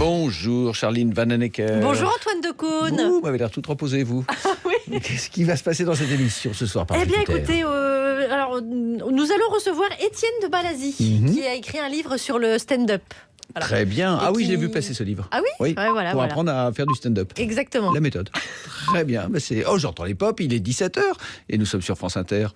Bonjour Charline Vanhoenacker. Bonjour Antoine Decaune. Vous m'avez l'air toute reposée, vous. Oui. Qu'est-ce qui va se passer dans cette émission ce soir par Eh bien Jupiter? écoutez, alors, nous allons recevoir Étienne de Balazy, qui a écrit un livre sur le stand-up. Voilà. Très bien. Ah oui, qui... je l'ai vu passer ce livre. Ah oui, Oui, voilà, pour apprendre à faire du stand-up. Exactement. La méthode. Très bien. Ben oh, j'entends les pop, il est 17h et nous sommes sur France Inter.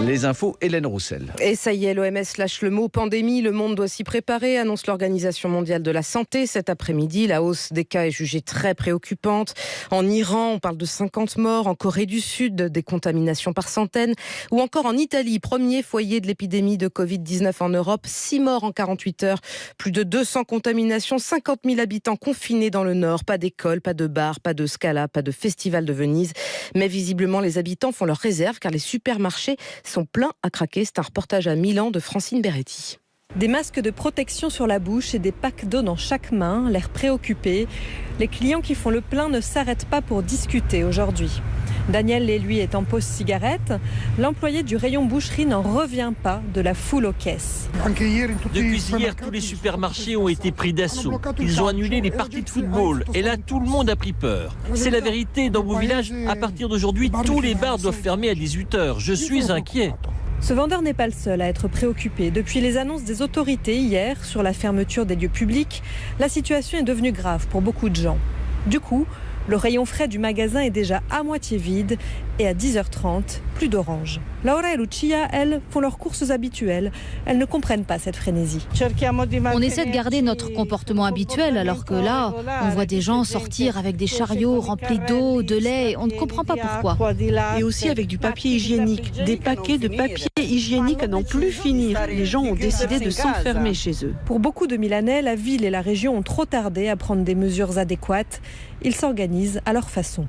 Les infos, Hélène Roussel. Et ça y est, l'OMS lâche le mot pandémie. Le monde doit s'y préparer, annonce l'Organisation mondiale de la santé. Cet après-midi, la hausse des cas est jugée très préoccupante. En Iran, on parle de 50 morts. En Corée du Sud, des contaminations par centaines. Ou encore en Italie, premier foyer de l'épidémie de Covid-19 en Europe. 6 morts en 48 heures. Plus de 200 contaminations. 50 000 habitants confinés dans le Nord. Pas d'école, pas de bar, pas de Scala, pas de festival de Venise. Mais visiblement, les habitants font leurs réserves car les supermarchés sont pleins à craquer. C'est un reportage à Milan de Francine Beretti. Des masques de protection sur la bouche et des packs d'eau dans chaque main, l'air préoccupé. Les clients qui font le plein ne s'arrêtent pas pour discuter aujourd'hui. Daniel, lui, est en pause cigarette. L'employé du rayon boucherie n'en revient pas de la foule aux caisses. Depuis hier, tous les supermarchés ont été pris d'assaut. Ils ont annulé les parties de football. Et là, tout le monde a pris peur. C'est la vérité. Dans vos villages, à partir d'aujourd'hui, tous les bars doivent fermer à 18h. Je suis inquiet. Ce vendeur n'est pas le seul à être préoccupé. Depuis les annonces des autorités hier sur la fermeture des lieux publics, la situation est devenue grave pour beaucoup de gens. Du coup, le rayon frais du magasin est déjà à moitié vide et à 10h30, plus d'orange. Laura et Lucia, elles, font leurs courses habituelles. Elles ne comprennent pas cette frénésie. On essaie de garder notre comportement habituel alors que là, on voit des gens sortir avec des chariots remplis d'eau, de lait. On ne comprend pas pourquoi. Et aussi avec du papier hygiénique. Des paquets de papier hygiénique à n'en plus finir. Les gens ont décidé de s'enfermer chez eux. Pour beaucoup de Milanais, la ville et la région ont trop tardé à prendre des mesures adéquates. Ils s'organisent à leur façon.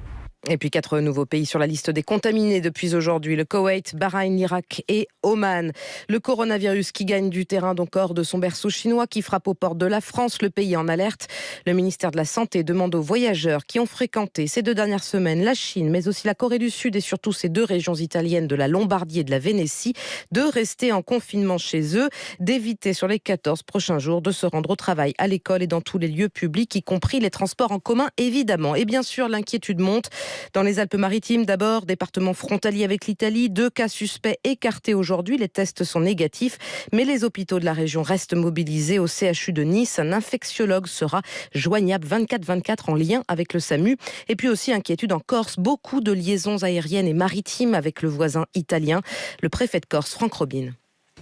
Et puis 4 nouveaux pays sur la liste des contaminés depuis aujourd'hui. Le Koweït, Bahreïn, l'Irak et Oman. Le coronavirus qui gagne du terrain donc hors de son berceau chinois, qui frappe aux portes de la France. Le pays en alerte. Le ministère de la Santé demande aux voyageurs qui ont fréquenté ces 2 dernières semaines la Chine, mais aussi la Corée du Sud et surtout ces 2 régions italiennes de la Lombardie et de la Vénétie, de rester en confinement chez eux, d'éviter sur les 14 prochains jours de se rendre au travail, à l'école et dans tous les lieux publics, y compris les transports en commun évidemment. Et bien sûr, l'inquiétude monte. Dans les Alpes-Maritimes, d'abord, département frontalier avec l'Italie, 2 cas suspects écartés aujourd'hui. Les tests sont négatifs, mais les hôpitaux de la région restent mobilisés. Au CHU de Nice, un infectiologue sera joignable 24/24 en lien avec le SAMU. Et puis aussi inquiétude en Corse, beaucoup de liaisons aériennes et maritimes avec le voisin italien. Le préfet de Corse, Franck Robin.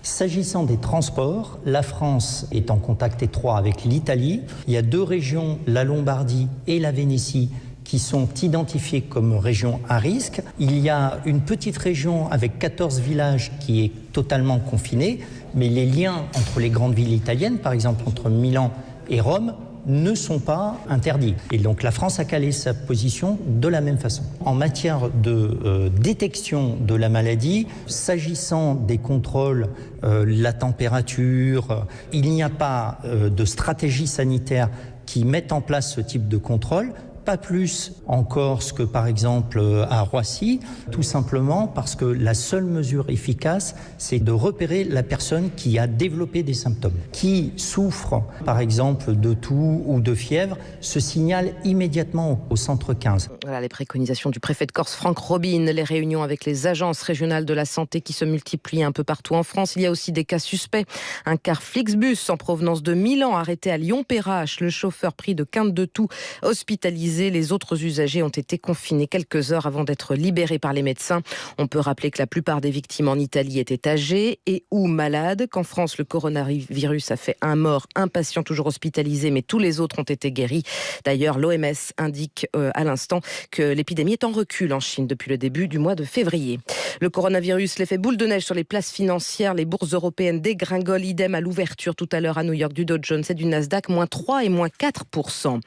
S'agissant des transports, la France est en contact étroit avec l'Italie. Il y a 2 régions, la Lombardie et la Vénétie, qui sont identifiées comme régions à risque. Il y a une petite région avec 14 villages qui est totalement confinée, mais les liens entre les grandes villes italiennes, par exemple entre Milan et Rome, ne sont pas interdits. Et donc la France a calé sa position de la même façon. En matière de détection de la maladie, s'agissant des contrôles, la température, il n'y a pas de stratégie sanitaire qui mette en place ce type de contrôle. Pas plus en Corse que par exemple à Roissy, tout simplement parce que la seule mesure efficace, c'est de repérer la personne qui a développé des symptômes. Qui souffre par exemple de toux ou de fièvre, se signale immédiatement au centre 15. Voilà les préconisations du préfet de Corse, Franck Robin. Les réunions avec les agences régionales de la santé qui se multiplient un peu partout en France. Il y a aussi des cas suspects. Un car Flixbus en provenance de Milan arrêté à Lyon-Perrache. Le chauffeur pris de quinte de toux hospitalisé. Les autres usagers ont été confinés quelques heures avant d'être libérés par les médecins. On peut rappeler que la plupart des victimes en Italie étaient âgées et ou malades. Qu'en France, le coronavirus a fait 1 mort, 1 patient toujours hospitalisé, mais tous les autres ont été guéris. D'ailleurs, l'OMS indique à l'instant que l'épidémie est en recul en Chine depuis le début du mois de février. Le coronavirus, l'effet boule de neige sur les places financières. Les bourses européennes dégringolent, idem à l'ouverture tout à l'heure à New York du Dow Jones et du Nasdaq, -3 et -4%.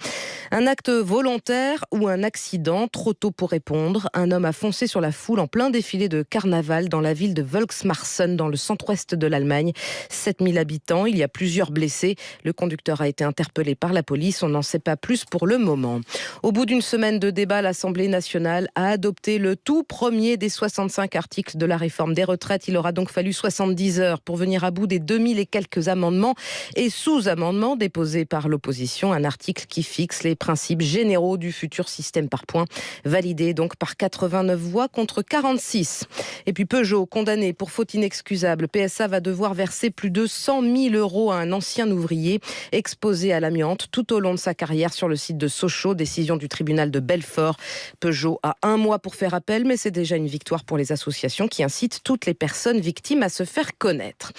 Un acte volontaire volontaire ou un accident? Trop tôt pour répondre. Un homme a foncé sur la foule en plein défilé de carnaval dans la ville de Volksmarsen, dans le centre-ouest de l'Allemagne. 7000 habitants, il y a plusieurs blessés. Le conducteur a été interpellé par la police. On n'en sait pas plus pour le moment. Au bout d'une semaine de débat, l'Assemblée nationale a adopté le tout premier des 65 articles de la réforme des retraites. Il aura donc fallu 70 heures pour venir à bout des 2000 et quelques amendements et sous-amendements déposés par l'opposition. Un article qui fixe les principes généraux du futur système par points, validé donc par 89 voix contre 46. Et puis Peugeot, condamné pour faute inexcusable. PSA va devoir verser plus de 100 000 € à un ancien ouvrier exposé à l'amiante tout au long de sa carrière sur le site de Sochaux. Décision du tribunal de Belfort. Peugeot a 1 mois pour faire appel, mais c'est déjà une victoire pour les associations qui incitent toutes les personnes victimes à se faire connaître.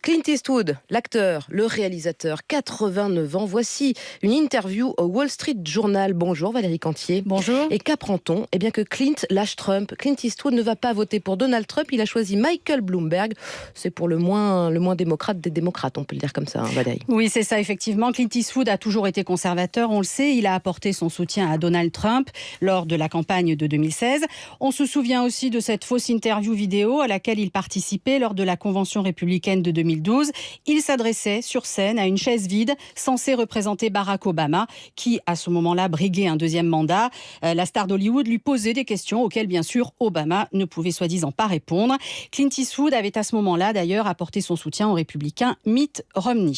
Clint Eastwood, l'acteur, le réalisateur, 89 ans. Voici une interview au Wall Street Journal. Bonjour Valérie Cantier. Bonjour. Et qu'apprend-on? Eh bien que Clint lâche Trump. Clint Eastwood ne va pas voter pour Donald Trump. Il a choisi Michael Bloomberg. C'est pour le moins démocrate des démocrates, on peut le dire comme ça, hein, Valérie. Oui, c'est ça, effectivement. Clint Eastwood a toujours été conservateur, on le sait. Il a apporté son soutien à Donald Trump lors de la campagne de 2016. On se souvient aussi de cette fausse interview vidéo à laquelle il participait lors de la convention républicaine de 2012. Il s'adressait sur scène à une chaise vide censée représenter Barack Obama, qui, à ce moment-là, briguait un deuxième mandat. La star d'Hollywood lui posait des questions auxquelles, bien sûr, Obama ne pouvait soi-disant pas répondre. Clint Eastwood avait à ce moment-là, d'ailleurs, apporté son soutien au républicain Mitt Romney.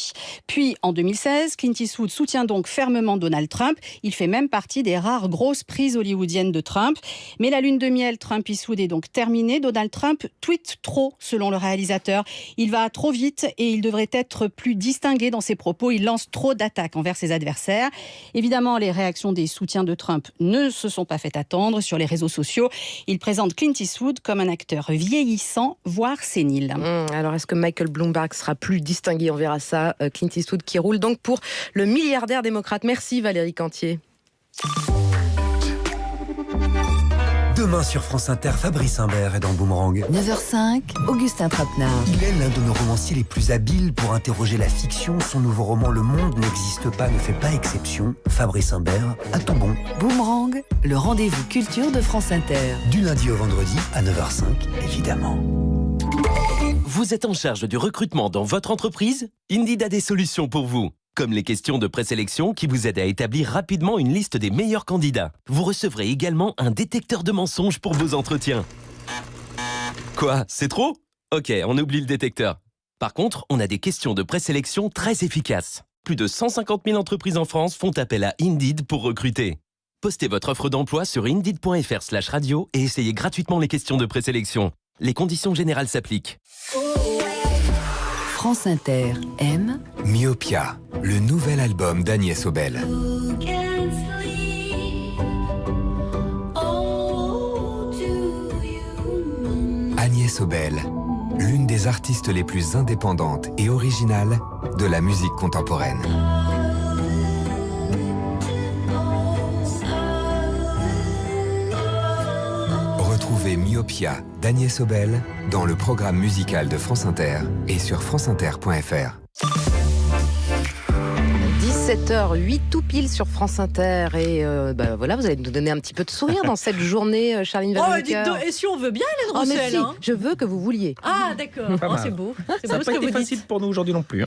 Puis, en 2016, Clint Eastwood soutient donc fermement Donald Trump. Il fait même partie des rares grosses prises hollywoodiennes de Trump. Mais la lune de miel Trump-Eastwood est donc terminée. Donald Trump tweete trop, selon le réalisateur. Il va trop vite et il devrait être plus distingué dans ses propos. Il lance trop d'attaques envers ses adversaires. Évidemment, les réactions des soutiens de Trump ne se sont pas fait attendre sur les réseaux sociaux. Il présente Clint Eastwood comme un acteur vieillissant, voire sénile. Alors, est-ce que Michael Bloomberg sera plus distingué? On verra ça. Clint Eastwood qui roule donc pour le milliardaire démocrate. Merci Valérie Cantier. Demain sur France Inter, Fabrice Imbert est dans Boomerang. 9h05, Augustin Trapenard. Il est l'un de nos romanciers les plus habiles pour interroger la fiction. Son nouveau roman Le Monde n'existe pas, ne fait pas exception. Fabrice Imbert a tout bon. Boomerang, le rendez-vous culture de France Inter. Du lundi au vendredi à 9h05, évidemment. Vous êtes en charge du recrutement dans votre entreprise? Indeed a des solutions pour vous. Comme les questions de présélection qui vous aident à établir rapidement une liste des meilleurs candidats. Vous recevrez également un détecteur de mensonges pour vos entretiens. Quoi? C'est trop? Ok, on oublie le détecteur. Par contre, on a des questions de présélection très efficaces. Plus de 150 000 entreprises en France font appel à Indeed pour recruter. Postez votre offre d'emploi sur indeed.fr/radio et essayez gratuitement les questions de présélection. Les conditions générales s'appliquent. France Inter aime Myopia, le nouvel album d'Agnès Obel. Agnès Obel, l'une des artistes les plus indépendantes et originales de la musique contemporaine. Retrouvez Myopia d'Agnès Obel dans le programme musical de France Inter et sur franceinter.fr. 17h08 tout pile sur France Inter et voilà, vous allez nous donner un petit peu de sourire dans cette journée, Charline Vanhoenacker. Et si on veut bien, Hélène Roussel, mais si, je veux que vous vouliez. Ah d'accord, c'est beau. C'est Ça beau n'a ce pas que été vous facile dites. pour nous aujourd'hui non plus. Hein.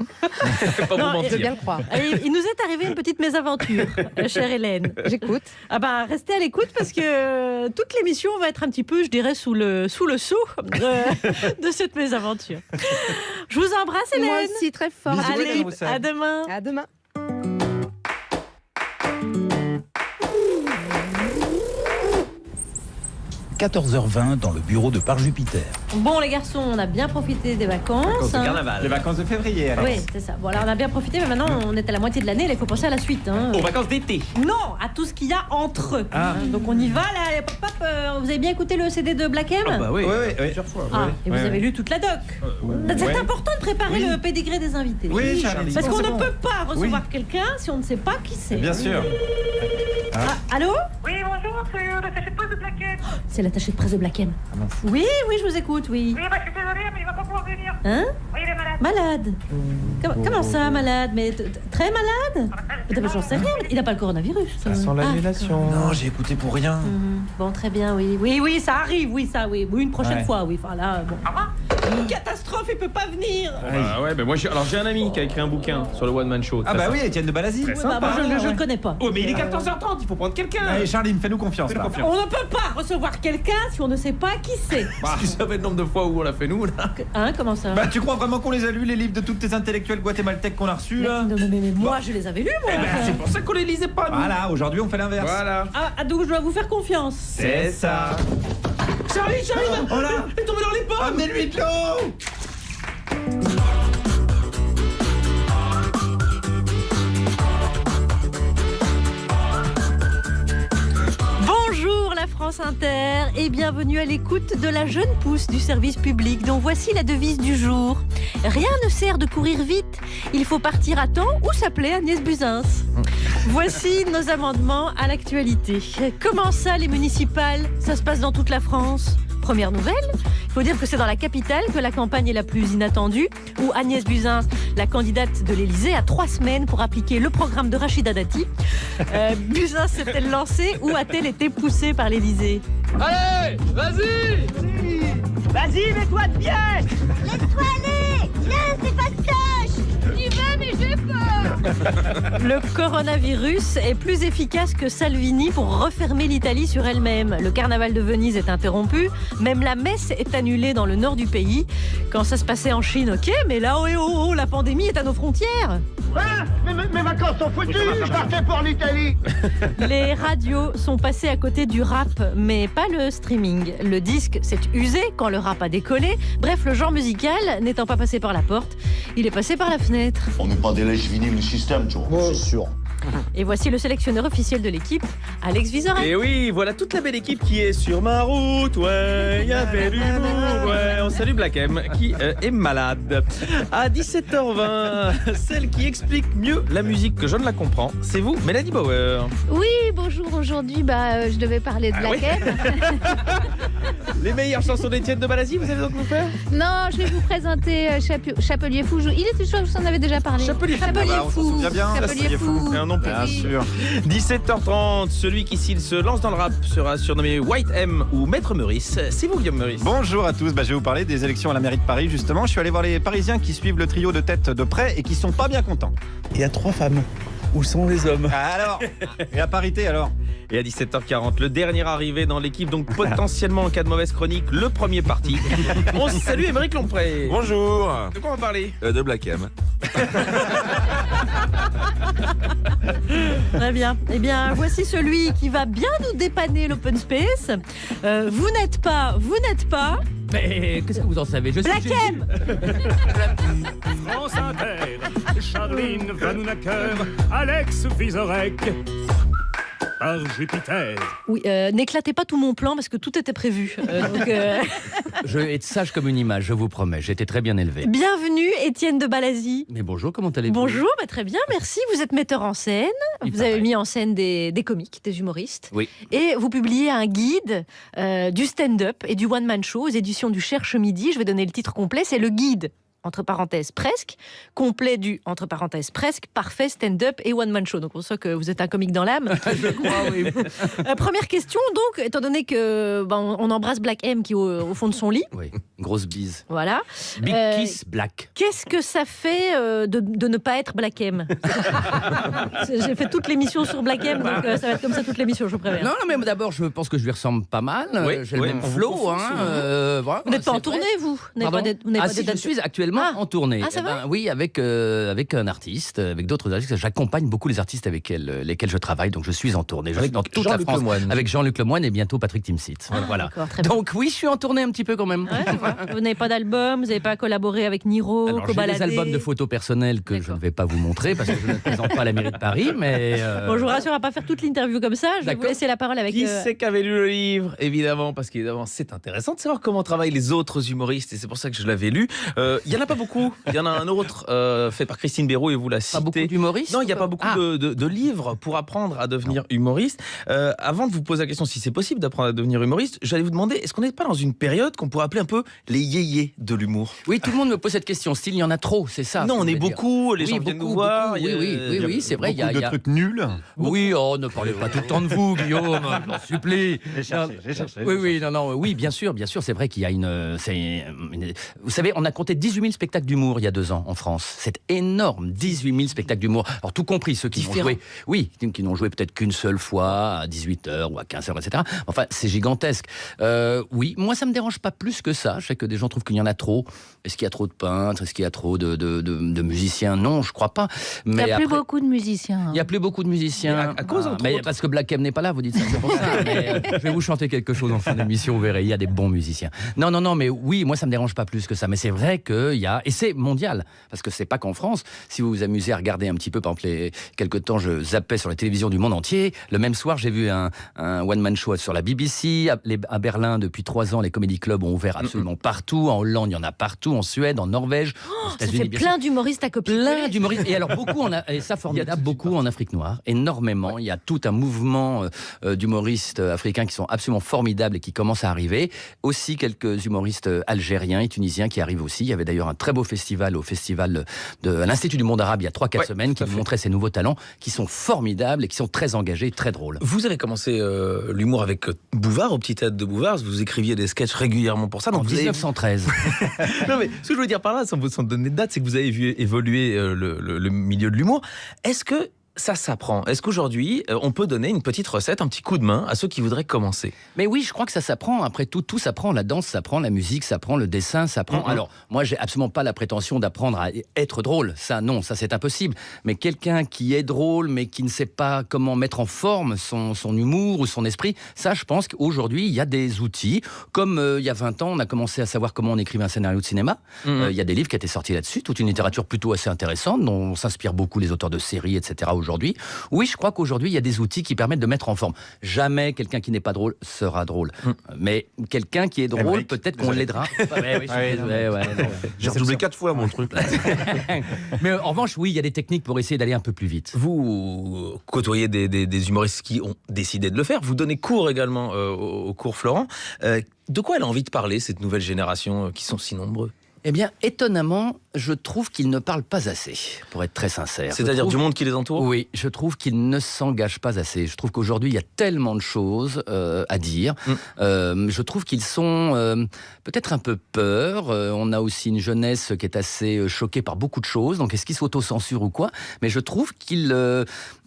Pas Non, vous mentir. Je veux bien le croire. Allez, il nous est arrivé une petite mésaventure, chère Hélène. J'écoute. Ah bah restez à l'écoute parce que toute l'émission va être un petit peu, je dirais, sous le sceau de cette mésaventure. Je vous embrasse, Hélène. Moi aussi, très fort. Bisous, Allez, Hélène Roussel. à demain. À demain. – 14h20 dans le bureau de Par-Jupiter. Bon les garçons, on a bien profité des vacances. Les vacances de février, Alex. Oui, c'est ça. Bon alors on a bien profité, mais maintenant on est à la moitié de l'année, là, il faut penser à la suite. Hein. Aux vacances d'été. Non, à tout ce qu'il y a entre eux. Donc on y va là, pop, pop, vous avez bien écouté le CD de Black M? Oui, plusieurs fois. Et vous avez lu toute la doc. C'est important de préparer le pédigré des invités. Oui, Charlie. Parce qu'on ne peut pas recevoir quelqu'un si on ne sait pas qui c'est. Bien sûr. Allô? Oui, bonjour, c'est l'attaché de presse de Black M. C'est l'attaché de presse de Black M. Oui, je vous écoute, oui. Oui, je suis désolée, mais il va pas pouvoir venir. Hein? Oui, il est malade. Malade. Comment ça, malade? Mais très malade? J'en sais rien, il n'a pas le coronavirus. Ça sent l'annulation. Non, j'ai écouté pour rien. Bon, très bien, oui. Oui, ça arrive, oui, une prochaine fois, oui. Enfin, là, bon. Une catastrophe, il peut pas venir. Ouais, mais moi j'ai un ami qui a écrit un bouquin sur le One Man Show. Ah bah oui, Étienne de Balasie. Je ne connais pas. Oh, mais il est 14h30, il faut prendre quelqu'un. Allez, Charline, fais-nous confiance. On ne peut pas recevoir quelqu'un si on ne sait pas qui c'est. Si tu savais le nombre de fois où on l'a fait nous, là. Comment ça? Bah tu crois vraiment qu'on les a lus, les livres de toutes tes intellectuels guatémaltèques qu'on a reçus, là? Mais moi, je les avais lus, moi. C'est pour ça qu'on les lisait pas, nous. Voilà, aujourd'hui on fait l'inverse. Voilà. Ah, donc je dois vous faire confiance. C'est ça. Charlie, Oh là, il est tombé dans les pommes. amenez-lui de l'eau. Bonjour la France Inter et bienvenue à l'écoute de la jeune pousse du service public dont voici la devise du jour. Rien ne sert de courir vite, il faut partir à temps ou s'appeler Agnès Buzyn. Voici nos amendements à l'actualité. Comment ça les municipales? Ça se passe dans toute la France? Première nouvelle, il faut dire que c'est dans la capitale que la campagne est la plus inattendue, où Agnès Buzyn, la candidate de l'Élysée, a 3 semaines pour appliquer le programme de Rachida Dati. Buzyn s'est-elle lancée ou a-t-elle été poussée par l'Élysée? Allez, vas-y. Vas-y, mets-toi de pied. Laisse-toi aller. Viens, c'est fastoche. J'y vais, mais j'ai peur. Le coronavirus est plus efficace que Salvini pour refermer l'Italie sur elle-même. Le carnaval de Venise est interrompu, même la messe est annulée dans le nord du pays. Quand ça se passait en Chine, ok, mais là, la pandémie est à nos frontières. Hein? Mes vacances sont foutues, je partais pour l'Italie. Les radios sont passées à côté du rap, mais pas le streaming. Le disque s'est usé quand le rap a décollé. Bref, le genre musical n'étant pas passé par la porte, il est passé par la fenêtre. On n'est pas des lèches vinyles du système, tu vois. C'est sûr. Et voici le sélectionneur officiel de l'équipe, Alex Vizorek. Et oui, voilà toute la belle équipe qui est sur ma route, ouais, il y avait du lourd, ouais. On salue Black M, qui est malade. À 17h20, celle qui explique mieux la musique que je ne la comprends, c'est vous, Mélanie Bauer. Oui, bonjour, aujourd'hui, je devais parler de Black M. Les meilleures chansons d'Étienne de Balasie, vous allez donc nous faire? Non, je vais vous présenter Chapelier Fou. Il était sûr que vous en avez déjà parlé. Chapelier Fou. On s'en souvient bien. Chapelier Fou. Et un nom bien sûr. 17h30, celui qui s'il se lance dans le rap sera surnommé White M ou Maître Meurice. C'est vous, Guillaume Meurice. Bonjour à tous, je vais vous parler des élections à la mairie de Paris justement. Je suis allé voir les Parisiens qui suivent le trio de tête de près et qui sont pas bien contents. Il y a 3 femmes. Où sont les hommes? Alors, et la parité alors? Et à 17h40, le dernier arrivé dans l'équipe, donc potentiellement en cas de mauvaise chronique, le premier parti. On salue Émeric Lompré. Bonjour. De quoi on va parler? De Black M. Très bien. Eh bien, voici celui qui va bien nous dépanner l'open space. Vous n'êtes pas. Mais qu'est-ce que vous en savez? Je suis Black M. France Inter, Charline Vanhoenacker, Alex Vizorek. Par Jupiter. Oui, n'éclatez pas tout mon plan parce que tout était prévu. Je vais être sage comme une image, je vous promets. J'étais très bien élevé. Bienvenue, Étienne de Balasie. Mais bonjour, comment allez-vous? Bonjour, très bien, merci. Vous êtes metteur en scène. Vous avez mis en scène des comiques, des humoristes. Oui. Et vous publiez un guide du stand-up et du one-man show aux éditions du Cherche Midi. Je vais donner le titre complet. C'est le guide, entre parenthèses presque, complet du, entre parenthèses presque, parfait stand-up et one-man show. Donc on sait que vous êtes un comique dans l'âme. Je crois, oui. Première question, donc, étant donné que on embrasse Black M qui est au fond de son lit. Oui, grosse bise. Voilà. Big kiss, Black. Qu'est-ce que ça fait de ne pas être Black M? J'ai fait toute l'émission sur Black M, donc ça va être comme ça toute l'émission, je vous préviens. Non, mais d'abord, je pense que je lui ressemble pas mal. Oui, j'ai le même flow. Voilà, vous n'êtes pas en tournée, vous? Je suis actuellement en tournée. Ah, c'est vrai? Oui, avec un artiste, avec d'autres artistes. J'accompagne beaucoup les artistes avec lesquels je travaille, donc je suis en tournée. Je suis dans toute la France. Avec Jean-Luc Lemoyne et bientôt Patrick Timsit. Voilà. Donc oui, je suis en tournée un petit peu quand même. Vous n'avez pas d'album, vous n'avez pas collaboré avec Niro, Cobaladé. J'ai des albums de photos personnelles que je ne vais pas vous montrer parce que je ne présente pas à la mairie de Paris, mais... Bon, je vous rassure, on ne va pas faire toute l'interview comme ça. Je vais vous laisser la parole avec... Qui c'est qui avait lu le livre? Évidemment, parce qu'évidemment, c'est intéressant de savoir comment travaillent les autres humoristes et c'est pour ça que je l'avais lu. Il y en a pas beaucoup. Il y en a un autre fait par Christine Béraud et vous la citez. Pas beaucoup d'humoristes? Non, il n'y a pas beaucoup de livres pour apprendre à devenir humoriste. Avant de vous poser la question si c'est possible d'apprendre à devenir humoriste, j'allais vous demander, est-ce qu'on n'est pas dans une période qu'on pourrait appeler un peu les yéyés de l'humour? Oui, tout le monde me pose cette question. Style, il y en a trop, c'est ça? Non, on est beaucoup, les gens viennent nous voir. Oui, c'est vrai. Il y a de trucs nuls. Oui, ne parlez pas tout le temps de vous, Guillaume, je vous supplie. J'ai cherché. Oui, bien sûr, c'est vrai qu'il y a vous savez, on a compté 18 000 spectacles d'humour il y a 2 ans en France. C'est énorme, 18 000 spectacles d'humour. Alors, tout compris, ceux qui n'ont joué, qui n'ont joué peut-être qu'une seule fois, à 18h ou à 15h, etc. Enfin, c'est gigantesque. Oui, moi, ça me dérange pas plus que ça. Je sais que des gens trouvent qu'il y en a trop. Est-ce qu'il y a trop de peintres? Est-ce qu'il y a trop de musiciens? Non, je crois pas. Mais il n'y a plus beaucoup de musiciens. Il n'y a plus beaucoup de musiciens. À cause parce que Black M n'est pas là, vous dites ça, c'est pour ça. Mais, je vais vous chanter quelque chose en fin d'émission, vous verrez, il y a des bons musiciens. Non, mais oui, moi ça me dérange pas plus que ça. Mais c'est vrai qu'il y a, et c'est mondial, parce que c'est pas qu'en France. Si vous vous amusez à regarder un petit peu, par exemple, quelque temps, je zappais sur la télévision du monde entier. Le même soir, j'ai vu un one-man show sur la BBC. À Berlin, depuis 3 ans, les comédie clubs ont ouvert absolument partout. En Hollande, il y en a partout. En Suède, en Norvège, aux États-Unis. Ça fait plein d'humoristes à copier. Plein d'humoristes. Et alors, beaucoup, et ça formidable, beaucoup en Afrique noire. Énormément. Il y a tout un mouvement d'humoristes africains qui sont absolument formidables et qui commencent à arriver. Aussi quelques humoristes algériens et tunisiens qui arrivent aussi. Il y avait d'ailleurs un très beau festival à l'Institut du Monde Arabe il y a 3-4 semaines qui montrait ces nouveaux talents qui sont formidables et qui sont très engagés et très drôles. Vous avez commencé l'humour avec Bouvard, au Petit Théâtre de Bouvard. Vous écriviez des sketchs régulièrement pour ça. Donc en 1913. Non, mais ce que je veux dire par là, sans donner de date, c'est que vous avez vu évoluer le milieu de l'humour. Est-ce que ça s'apprend? Est-ce qu'aujourd'hui, on peut donner une petite recette, un petit coup de main à ceux qui voudraient commencer? Mais oui, je crois que ça s'apprend. Après tout s'apprend. La danse s'apprend, la musique s'apprend, le dessin s'apprend. Alors, moi, j'ai absolument pas la prétention d'apprendre à être drôle. Ça, non, ça c'est impossible. Mais quelqu'un qui est drôle, mais qui ne sait pas comment mettre en forme son humour ou son esprit, ça, je pense qu'aujourd'hui, il y a des outils. Comme il y a 20 ans, on a commencé à savoir comment on écrivait un scénario de cinéma. Il y a des livres qui étaient sortis là-dessus, toute une littérature plutôt assez intéressante, dont on s'inspire beaucoup les auteurs de séries, etc. aujourd'hui. Oui, je crois qu'aujourd'hui, il y a des outils qui permettent de mettre en forme. Jamais quelqu'un qui n'est pas drôle sera drôle. Mais quelqu'un qui est drôle, peut-être qu'on l'aidera. J'ai redoublé 4 fois mon truc. Mais en revanche, oui, il y a des techniques pour essayer d'aller un peu plus vite. Vous côtoyez des humoristes qui ont décidé de le faire. Vous donnez cours également au cours Florent. De quoi elle a envie de parler, cette nouvelle génération qui sont si nombreux? Eh bien, étonnamment, je trouve qu'ils ne parlent pas assez, pour être très sincère. C'est-à-dire du monde qui les entoure? Oui, je trouve qu'ils ne s'engagent pas assez. Je trouve qu'aujourd'hui, il y a tellement de choses à dire. Je trouve qu'ils sont peut-être un peu peur. On a aussi une jeunesse qui est assez choquée par beaucoup de choses. Donc, est-ce qu'ils s'autocensurent ou quoi? Mais je trouve qu'il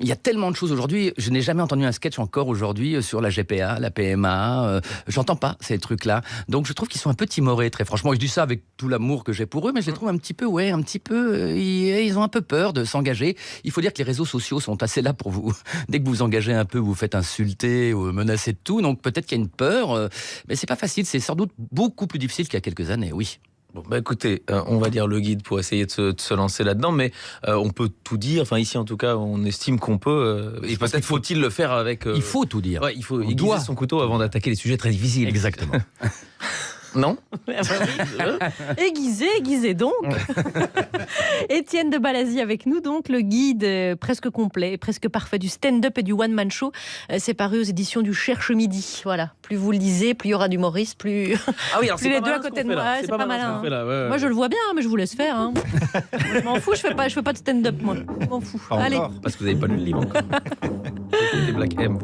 y a tellement de choses aujourd'hui. Je n'ai jamais entendu un sketch encore aujourd'hui sur la GPA, la PMA. J'entends pas ces trucs-là. Donc, je trouve qu'ils sont un peu timorés, très franchement. Je dis ça avec tout l'amour que j'ai pour eux, mais je les trouve un petit peu, ils ont un peu peur de s'engager. Il faut dire que les réseaux sociaux sont assez là pour vous. Dès que vous vous engagez un peu, vous vous faites insulter ou menacer de tout, donc peut-être qu'il y a une peur, mais c'est pas facile, c'est sans doute beaucoup plus difficile qu'il y a quelques années, oui. Bon, écoutez, on va lire le guide pour essayer de se lancer là-dedans, mais on peut tout dire. Enfin, ici, en tout cas, on estime qu'on peut. Et peut-être faut-il le faire avec. Il faut tout dire. Ouais, il faut aiguiser son couteau avant d'attaquer les sujets très difficiles. Exactement. Non? Aiguisé donc. Étienne de Balazy avec nous, donc le guide presque complet, presque parfait du stand-up et du one-man show. C'est paru aux éditions du Cherche Midi. Voilà, plus vous le lisez, plus il y aura d'humoristes, plus, plus les deux à côté de moi. C'est pas malin. Moi je le vois bien, mais je vous laisse faire. Hein. Je m'en fous, je fais pas de stand-up moi. Je m'en fous. Allez. Parce que vous n'avez pas lu le livre encore. Des Black M.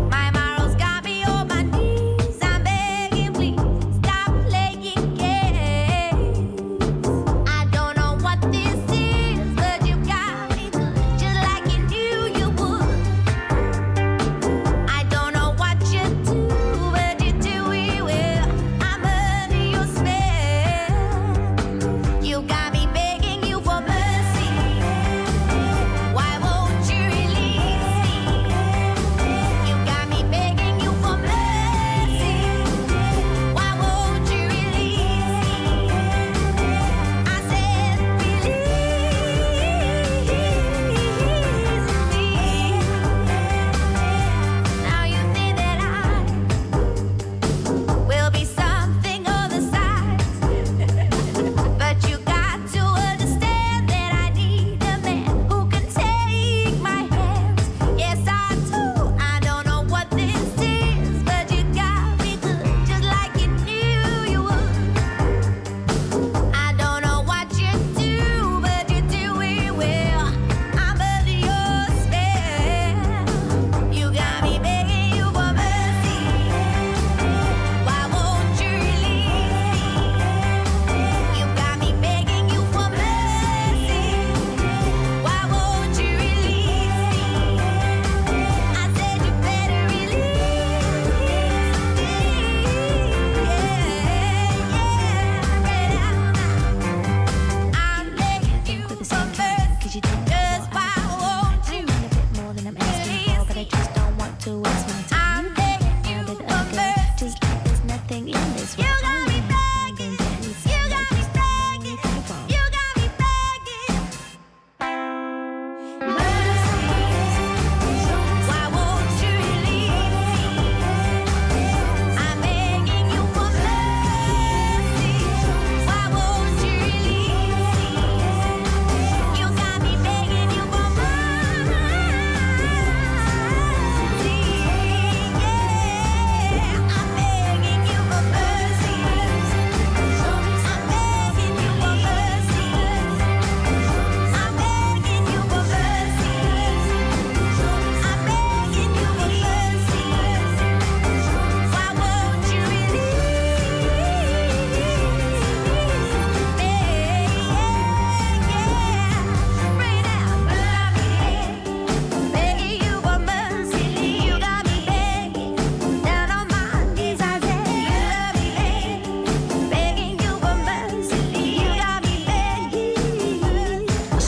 My morals got me on my knees.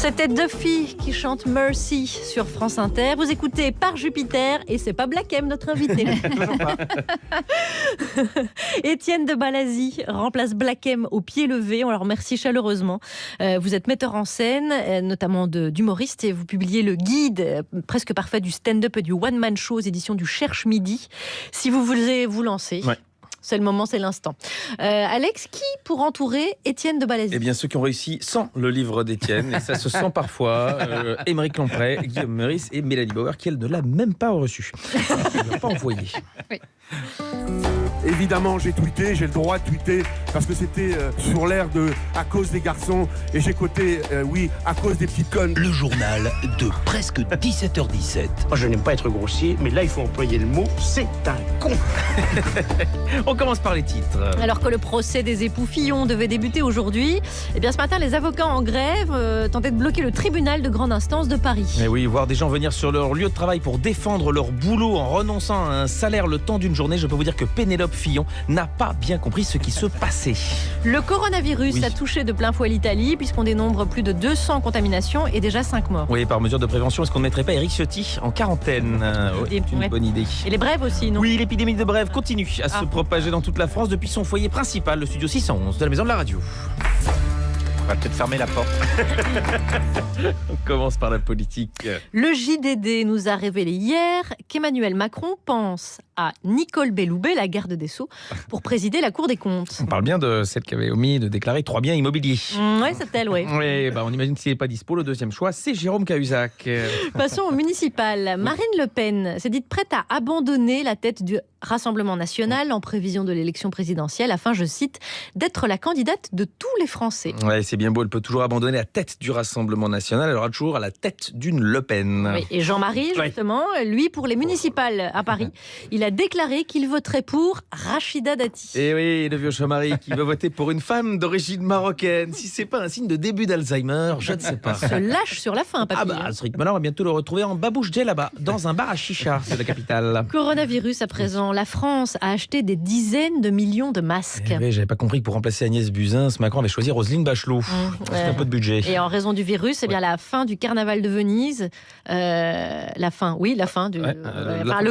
C'était Duffy qui chante Mercy sur France Inter. Vous écoutez Par Jupiter et c'est pas Black M, notre invité. Étienne de Balazy remplace Black M au pied levé. On le remercie chaleureusement. Vous êtes metteur en scène, notamment d'humoriste, et vous publiez le guide presque parfait du stand-up et du one-man show aux éditions du Cherche Midi. Si vous voulez vous lancer... Ouais. C'est le moment, c'est l'instant. Alex, qui pour entourer Étienne de Balazy ? Eh bien, ceux qui ont réussi sans le livre d'Étienne, et ça se sent parfois, Émeric Lompré, Guillaume Meurice et Mélanie Bauer, qui elle ne l'a même pas reçu. Elle ne l'a pas envoyé. Oui. Évidemment, j'ai tweeté, j'ai le droit de tweeter, parce que c'était sur l'air de « à cause des garçons », et j'ai coté « oui, à cause des petites connes ». Le journal de presque 17h17. Moi, je n'aime pas être grossier, mais là, il faut employer le mot « c'est un con ». On commence par les titres. Alors que le procès des époux Fillon devait débuter aujourd'hui, eh bien ce matin, les avocats en grève tentaient de bloquer le tribunal de grande instance de Paris. Mais oui, voir des gens venir sur leur lieu de travail pour défendre leur boulot en renonçant à un salaire le temps d'une journée, je peux vous dire que Pénélope Fillon n'a pas bien compris ce qui se passait. Le coronavirus a touché de plein fouet l'Italie, puisqu'on dénombre plus de 200 contaminations et déjà 5 morts. Oui, par mesure de prévention, est-ce qu'on ne mettrait pas Éric Ciotti en quarantaine ? C'est une bonne idée. Et les brèves aussi, non ? Oui, l'épidémie de brève continue à se propager dans toute la France depuis son foyer principal, le studio 611 de la Maison de la Radio. On va peut-être fermer la porte. On commence par la politique. Le JDD nous a révélé hier qu'Emmanuel Macron pense à Nicole Belloubet, la garde des Sceaux, pour présider la Cour des comptes. On parle bien de celle qui avait omis de déclarer 3 biens immobiliers. Oui, c'est elle, oui. Oui, on imagine que s'il n'est pas dispo, le deuxième choix, c'est Jérôme Cahuzac. Passons au municipal. Marine Le Pen s'est dite prête à abandonner la tête du Rassemblement national en prévision de l'élection présidentielle afin, je cite, d'être la candidate de tous les Français. Ouais, c'est bien beau, elle peut toujours abandonner la tête du Rassemblement national, elle aura toujours à la tête d'une Le Pen. Oui, et Jean-Marie, justement, lui, pour les municipales à Paris, il a déclaré qu'il voterait pour Rachida Dati. Et oui, le vieux Jean-Marie qui veut voter pour une femme d'origine marocaine. Si c'est pas un signe de début d'Alzheimer, je ne sais pas. Se lâche sur la fin, papy. Ce rythme-là, on va bientôt le retrouver en Babouche Djellaba, dans un bar à chicha, c'est la capitale. Coronavirus à présent, la France a acheté des dizaines de millions de masques. Oui, j'avais pas compris que pour remplacer Agnès Buzyn, Macron avait choisi Roselyne Bachelot. C'est un peu de budget. Et en raison du virus, eh bien la fin du carnaval de Venise, le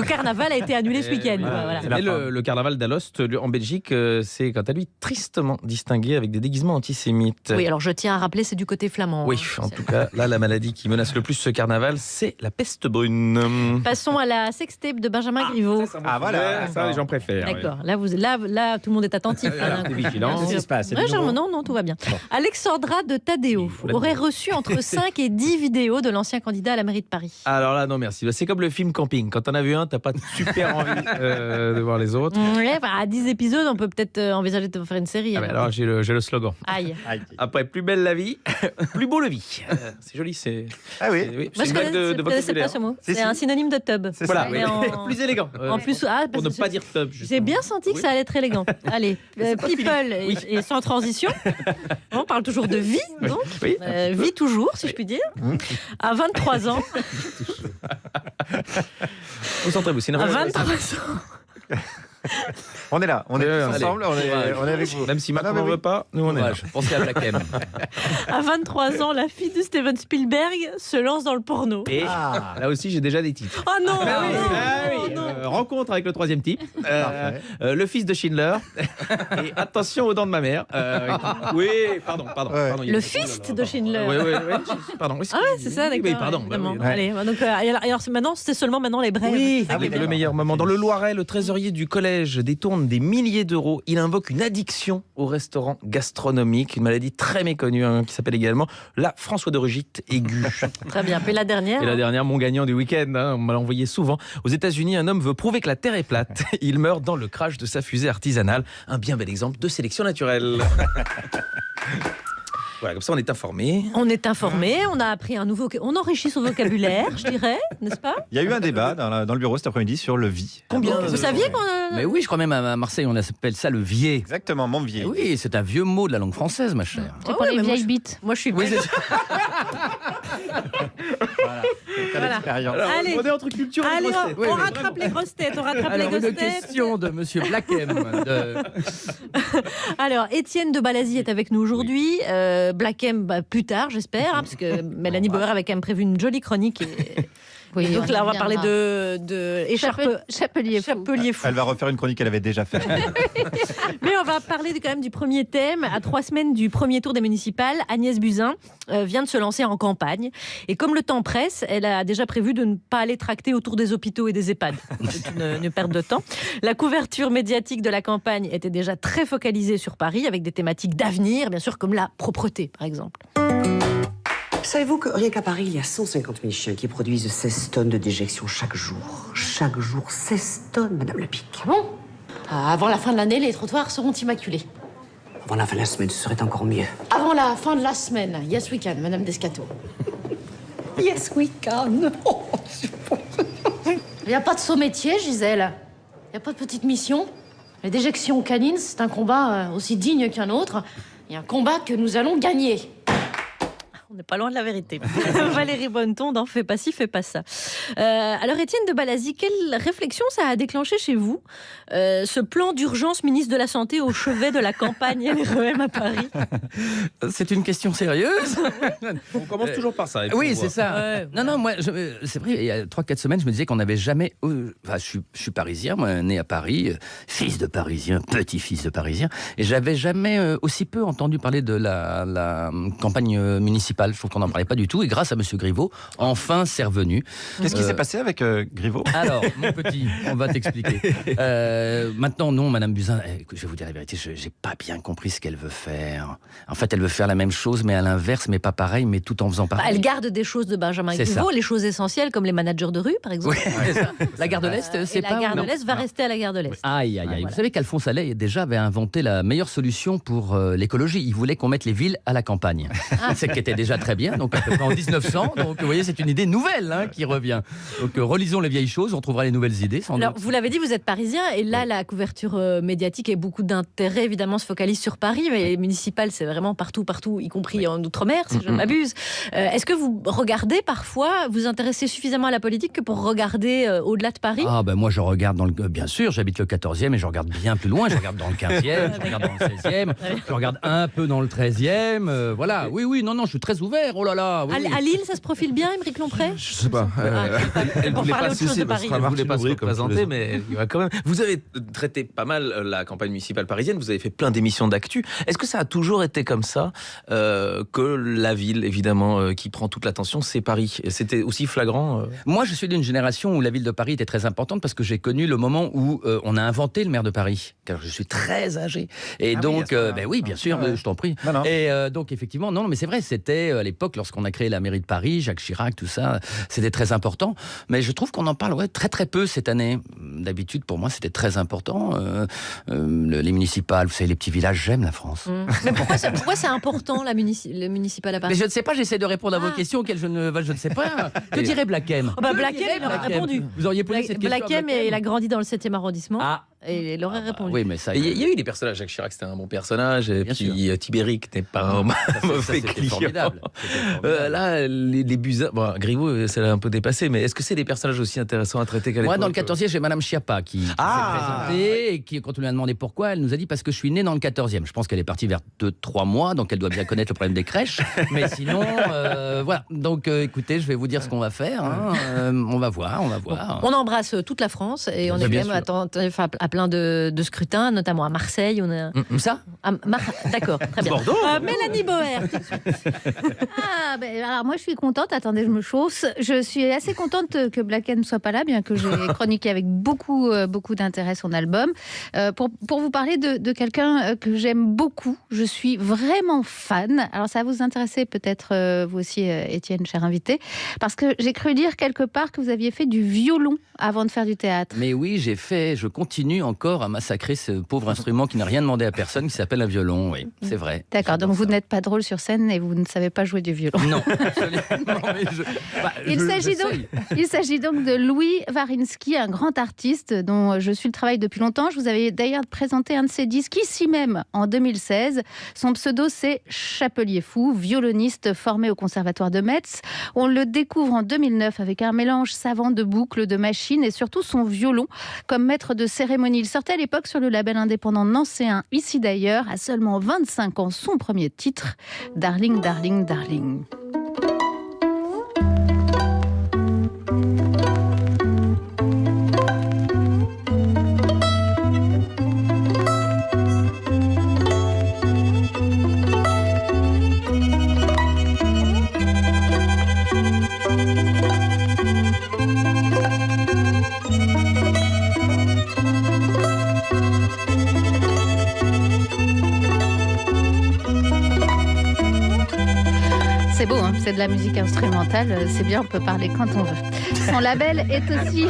carnaval a été annulé ce week-end. Voilà. Et le carnaval d'Alost en Belgique, c'est quant à lui tristement distingué avec des déguisements antisémites. Oui, alors je tiens à rappeler, c'est du côté flamand. Oui, en tout cas, là, la maladie qui menace le plus ce carnaval, c'est la peste brune. Passons à la sextape de Benjamin Griveaux. Voilà, ça les gens préfèrent. D'accord, là, tout le monde est attentif. T'es vigilant. Qu'est-ce qui se passe? Non, tout va bien. Bon. Alexandra de Taddeo aurait reçu entre 5 et 10 vidéos de l'ancien candidat à la mairie de Paris. Alors là, non merci. C'est comme le film Camping. Quand t'en as vu un, t'as pas super envie de voir les autres. Ouais, à 10 épisodes, on peut peut-être envisager de faire une série. Alors j'ai le slogan. Aïe. Après, plus belle la vie, plus beau le vie. C'est joli, c'est... Ah oui, c'est une blague de vocabulaire. Pas ce mot. C'est un synonyme de tub. Voilà, plus élégant. En plus, pour ne pas dire tub. J'ai bien senti que ça allait être élégant. Allez, people et sans transition. On parle toujours de vie, donc. Oui. Vie toujours, si je puis dire. À 23 ans. Concentrez-vous, c'est une à 23 ans. On est là, on est ensemble, on est avec vous. Même si Macron n'en veut pas, nous on est là. Pensez à Black M. À 23 ans, la fille de Steven Spielberg se lance dans le porno. Et là aussi, j'ai déjà des titres. Oh non, rencontre avec le troisième type, le fils de Schindler, et attention aux dents de ma mère. Oui, pardon. Le fils de Schindler. Oui, pardon. Ah ouais, c'est ça, d'accord. Oui, pardon. Allez, donc, alors maintenant, c'était seulement les brèves. Oui, le meilleur moment. Dans le Loiret, le trésorier du collège détourne des milliers d'euros. Il invoque une addiction au restaurant gastronomique, une maladie très méconnue qui s'appelle également la François-de-Rugite aiguë. Très bien. Puis la dernière. Et la dernière, mon gagnant du week-end, on m'a envoyé souvent. Aux États-Unis, un homme veut prouver que la Terre est plate. Il meurt dans le crash de sa fusée artisanale. Un bien bel exemple de sélection naturelle. Voilà, comme ça on est informé. On a appris on enrichit son vocabulaire, je dirais, n'est-ce pas? Il y a eu un débat dans le bureau cet après-midi sur le vie. Combien Vous saviez qu'on Mais oui, je crois même à Marseille, on appelle ça le vier. Exactement, mon vier. Oui, c'est un vieux mot de la langue française, ma chère. C'est pour les vieilles bites. Moi, je suis... Voilà. Alors, Allez. on est entre culture et Allez, grosses têtes. on rattrape les grosses têtes. Alors, une question de Monsieur Blackem. Alors, Étienne de Balasie est avec nous aujourd'hui. Blackem, plus tard, j'espère, parce que Mélanie Bauer avait quand même prévu une jolie chronique. Oui, donc là, on va parler reviendra. de Chapelier fou. Chapelier fou. Elle va refaire une chronique qu'elle avait déjà faite. Mais on va parler quand même du premier thème. À 3 semaines du premier tour des municipales, Agnès Buzyn vient de se lancer en campagne. Et comme le temps presse, elle a déjà prévu de ne pas aller tracter autour des hôpitaux et des EHPAD. C'est une perte de temps. La couverture médiatique de la campagne était déjà très focalisée sur Paris, avec des thématiques d'avenir, bien sûr, comme la propreté, par exemple. Savez-vous que rien qu'à Paris, il y a 150 000 chiens qui produisent 16 tonnes de déjection chaque jour. Chaque jour, 16 tonnes, Madame Lepic. Bon, avant la fin de l'année, les trottoirs seront immaculés. Avant la fin de la semaine, ce serait encore mieux. Avant la fin de la semaine, yes we can, Madame Descateaux. Yes, we can. Il n'y a pas de saut métier, Gisèle. Il n'y a pas de petite mission. Les déjections canines, c'est un combat aussi digne qu'un autre. Et un combat que nous allons gagner. On n'est pas loin de la vérité. Valérie Bonneton dans Fais pas ci, fais pas ça. Alors Étienne de Balasie, quelle réflexion ça a déclenché chez vous, ce plan d'urgence ministre de la Santé au chevet de la campagne LREM à Paris? C'est une question sérieuse. On commence toujours par ça. Oui, c'est ça. Ouais. Non, moi, c'est vrai, il y a 3-4 semaines, je me disais qu'on n'avait jamais... Enfin, je suis parisien, moi, né à Paris, fils de parisien, petit-fils de parisien, et j'avais jamais aussi peu entendu parler de la campagne municipale. Je trouve qu'on n'en parlait pas du tout, et grâce à Monsieur Griveaux, enfin, c'est revenu. Qu'est-ce qui s'est passé avec Griveaux? Alors, mon petit, on va t'expliquer. Maintenant, non, Madame Buzyn, je vais vous dire la vérité, je n'ai pas bien compris ce qu'elle veut faire. En fait, elle veut faire la même chose, mais à l'inverse, mais pas pareil, mais tout en faisant pareil. Elle garde des choses de Benjamin Griveaux, les choses essentielles comme les managers de rue, par exemple. Oui, c'est ça. La gare de l'Est, c'est pas... La gare de l'Est va rester à la gare de l'Est. Aïe. Voilà. Vous savez qu'Alphonse Allais déjà avait inventé la meilleure solution pour l'écologie. Il voulait qu'on mette les villes à la campagne. C'est qui était déjà très bien, donc à peu près en 1900. Donc vous voyez, c'est une idée nouvelle qui revient. Donc relisons les vieilles choses, on trouvera les nouvelles idées. Alors vous l'avez dit, vous êtes parisien, et là la couverture médiatique et beaucoup d'intérêt évidemment se focalise sur Paris, mais les municipales c'est vraiment partout, y compris en Outre-mer, si je ne m'abuse. Est-ce que vous regardez parfois, vous intéressez suffisamment à la politique que pour regarder au-delà de Paris? Ah ben moi je regarde bien sûr, j'habite le 14e et je regarde bien plus loin, je regarde dans le 15e, je regarde dans le 16e, je regarde un peu dans le 13e, voilà. Oui, non, je suis très ouvert, oh là là. Oui. À Lille, ça se profile bien, Émeric Lompré? Je sais pas. Elle voulait pas se représenter, mais il va quand même. Vous avez traité pas mal la campagne municipale parisienne, vous avez fait plein d'émissions d'actu. Est-ce que ça a toujours été comme ça, que la ville, évidemment, qui prend toute l'attention, c'est Paris? C'était aussi flagrant Moi, je suis d'une génération où la ville de Paris était très importante parce que j'ai connu le moment où on a inventé le maire de Paris, car je suis très âgé. Et donc, oui, bien sûr, je t'en prie. Non. Et donc, effectivement, non, mais c'est vrai, c'était à l'époque, lorsqu'on a créé la mairie de Paris, Jacques Chirac, tout ça, c'était très important. Mais je trouve qu'on en parle très très peu cette année. D'habitude, pour moi, c'était très important. Les municipales, vous savez, les petits villages, j'aime la France. Mais pourquoi c'est important, le municipal à Paris? Mais je ne sais pas, j'essaie de répondre à vos questions auxquelles je ne sais pas. Que dirait Blackem? Blackem, il aurait répondu. Vous auriez posé cette question à Blackem, il a grandi dans le 7e arrondissement. Et il aurait répondu. Oui, mais ça. Il y a eu des personnages. Jacques Chirac, c'était un bon personnage. Et puis Tibéric n'était pas un mauvais client. Formidable. Là, les Buzyn. Bon, Griveaux, ça l'a un peu dépassé. Mais est-ce que c'est des personnages aussi intéressants à traiter qu'à l'époque? Moi, dans le 14e, j'ai Madame Schiappa qui s'est présentée. Et qui, quand on lui a demandé pourquoi, elle nous a dit parce que je suis née dans le 14e. Je pense qu'elle est partie vers 2-3 mois. Donc elle doit bien connaître le problème des crèches. Mais sinon, voilà. Donc écoutez, je vais vous dire ce qu'on va faire. On va voir. On embrasse toute la France. Et on est quand même attentif à plein de scrutins, notamment à Marseille. Où ça? D'accord, très bien. Bordeaux. Mélanie Bauer. Alors moi je suis contente, attendez je me chausse, je suis assez contente que Blackem ne soit pas là, bien que j'ai chroniqué avec beaucoup d'intérêt son album, pour vous parler de quelqu'un que j'aime beaucoup, je suis vraiment fan. Alors ça va vous intéresser peut-être vous aussi Étienne, cher invité, parce que j'ai cru lire quelque part que vous aviez fait du violon avant de faire du théâtre. Mais oui, je continue encore à massacrer ce pauvre instrument qui n'a rien demandé à personne, qui s'appelle un violon. Oui, c'est vrai. D'accord, donc vous n'êtes pas drôle sur scène et vous ne savez pas jouer du violon. Non, absolument. Mais Il s'agit donc de Louis Wariński, un grand artiste dont je suis le travail depuis longtemps. Je vous avais d'ailleurs présenté un de ses disques ici même en 2016. Son pseudo, c'est Chapelier Fou, violoniste formé au Conservatoire de Metz. On le découvre en 2009 avec un mélange savant de boucles, de machines et surtout son violon comme maître de cérémonie. Il sortait à l'époque sur le label indépendant nancéen Ici d'ailleurs, à seulement 25 ans, son premier titre, Darling, Darling, Darling. C'est beau, hein, c'est de la musique instrumentale, c'est bien, on peut parler quand on veut. Son label est aussi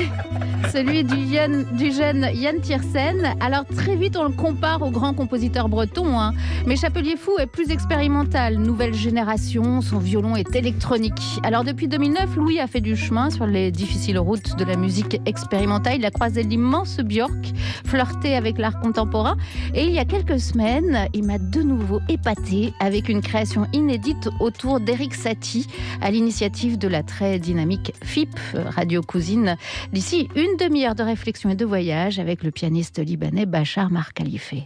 celui du jeune Yann Tiersen. Alors très vite on le compare au grand compositeur breton, hein. Mais Chapelier Fou est plus expérimental, nouvelle génération, son violon est électronique. Alors depuis 2009, Louis a fait du chemin sur les difficiles routes de la musique expérimentale. Il a croisé l'immense Björk, flirté avec l'art contemporain et il y a quelques semaines, il m'a de nouveau épaté avec une création inédite autour d'Eric Satie à l'initiative de la très dynamique FIP, Radio Cousine. D'ici une demi-heure de réflexion et de voyage avec le pianiste libanais Bachar Mar Khalifé.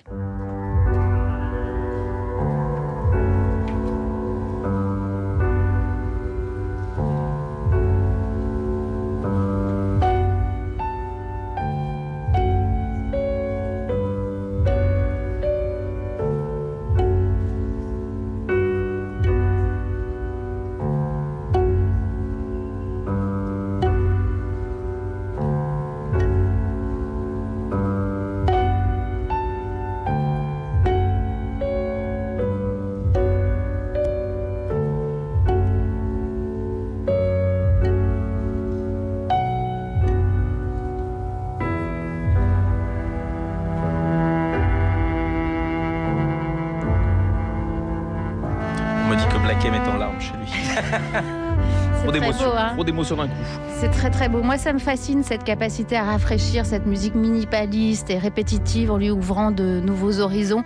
Trop d'émotions d'un coup. C'est très très beau. Moi ça me fascine cette capacité à rafraîchir cette musique minimaliste et répétitive en lui ouvrant de nouveaux horizons.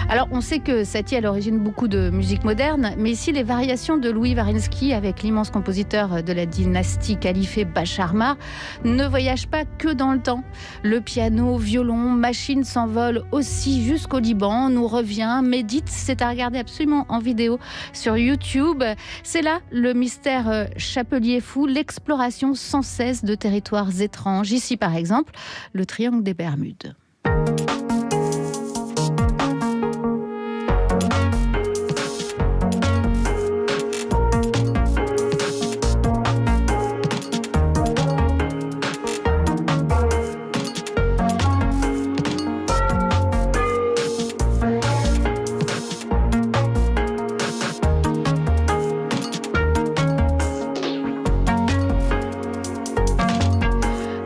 Alors on sait que Satie est à l'origine beaucoup de musique moderne, mais ici les variations de Louis Wariński avec l'immense compositeur de la dynastie Khalifé Bachar Mar ne voyagent pas que dans le temps. Le piano, violon, machine s'envole aussi jusqu'au Liban, nous revient, médite, c'est à regarder absolument en vidéo sur YouTube. C'est là le mystère Chapelier Fou, l'exploration sans cesse de territoires étranges. Ici, par exemple, le triangle des Bermudes.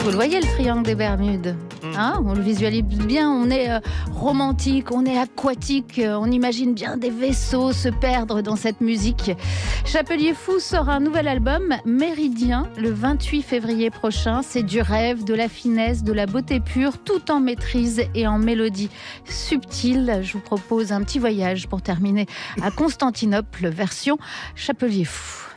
Vous le voyez, le triangle des Bermudes, hein, on le visualise bien, on est romantique, on est aquatique, on imagine bien des vaisseaux se perdre dans cette musique. Chapelier Fou sort un nouvel album, Méridien, le 28 février prochain. C'est du rêve, de la finesse, de la beauté pure, tout en maîtrise et en mélodie subtile. Je vous propose un petit voyage pour terminer à Constantinople, version Chapelier Fou.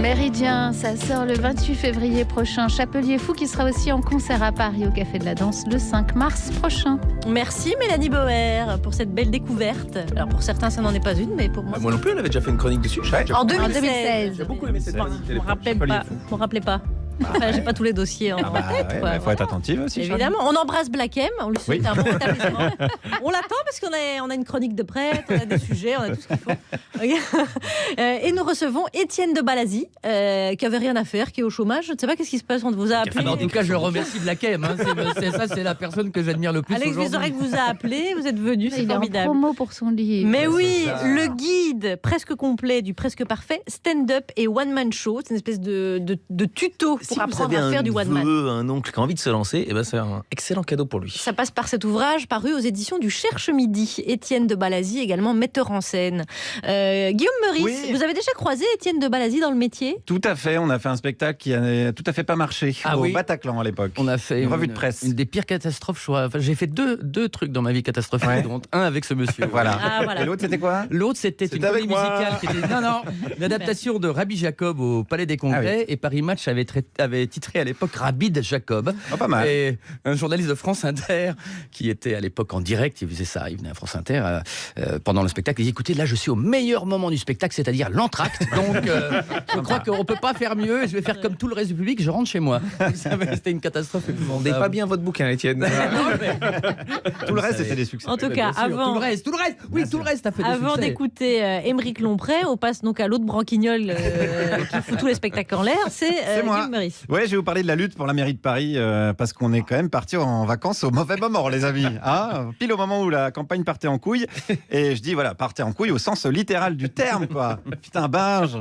Méridien, ça sort le 28 février prochain. Chapelier Fou qui sera aussi en concert à Paris au Café de la Danse le 5 mars prochain. Merci Mélanie Bauer pour cette belle découverte. Alors pour certains ça n'en est pas une, mais pour moi... Moi non plus, elle avait déjà fait une chronique dessus. En 2016. J'ai beaucoup aimé cette chronique. Je me rappelais pas. Enfin, j'ai pas tous les dossiers en tête. Il faut être attentive aussi. Évidemment, on embrasse Black M, on lui souhaite un bon rétablissement. On l'attend parce qu'on a une chronique de prêtre, on a des sujets, on a tout ce qu'il faut. Et nous recevons Étienne de Balazy, qui avait rien à faire, qui est au chômage. Je ne sais pas qu'est-ce qui se passe, on vous a appelé. En tout cas, je remercie Black M. Hein. C'est la personne que j'admire le plus Alex Vizorek vous a appelé, vous êtes venu, c'est formidable. Il est en promo pour son livre. Mais oui, le guide presque complet du presque parfait, stand-up et one-man show. C'est une espèce de tuto pour apprendre à faire du one-man. Un oncle qui a envie de se lancer, et ben c'est un excellent cadeau pour lui. Ça passe par cet ouvrage paru aux éditions du Cherche Midi. Étienne de Balazy, également metteur en scène. Guillaume Meurice, vous avez déjà croisé Étienne de Balazy dans le métier ? Tout à fait, on a fait un spectacle qui n'a tout à fait pas marché au Bataclan à l'époque. On a fait une revue de presse. Une des pires catastrophes, je crois. Enfin, j'ai fait deux trucs dans ma vie catastrophiques, dont un avec ce monsieur. Voilà. Voilà. Et l'autre c'était quoi ? L'autre c'était une comédie musicale qui était une adaptation de Rabbi Jacob au Palais des Congrès, et Paris Match avait titré à l'époque Rabid Jacob. Pas mal. Et un journaliste de France Inter qui était à l'époque en direct, il faisait ça, il venait à France Inter pendant le spectacle, il dit écoutez, là je suis au meilleur moment du spectacle, c'est-à-dire l'entracte, donc je crois qu'on peut pas faire mieux, et je vais faire comme tout le reste du public, je rentre chez moi. C'était une catastrophe. Vous vendez pas bien votre bouquin, Étienne. Tout le reste c'était des succès. En tout cas, avant tout le reste, tout le reste a fait des succès. Avant d'écouter Émeric Lompré, on passe donc à l'autre branquignol qui fout tous les spectacles en l'air, c'est Guillaume Meurice. Ouais, je vais vous parler de la lutte pour la mairie de Paris parce qu'on est quand même parti en vacances au mauvais moment, les amis. Hein, pile au moment où la campagne partait en couille. Et je dis voilà, partez en couille au sens littéral du terme, quoi. Putain, Binge,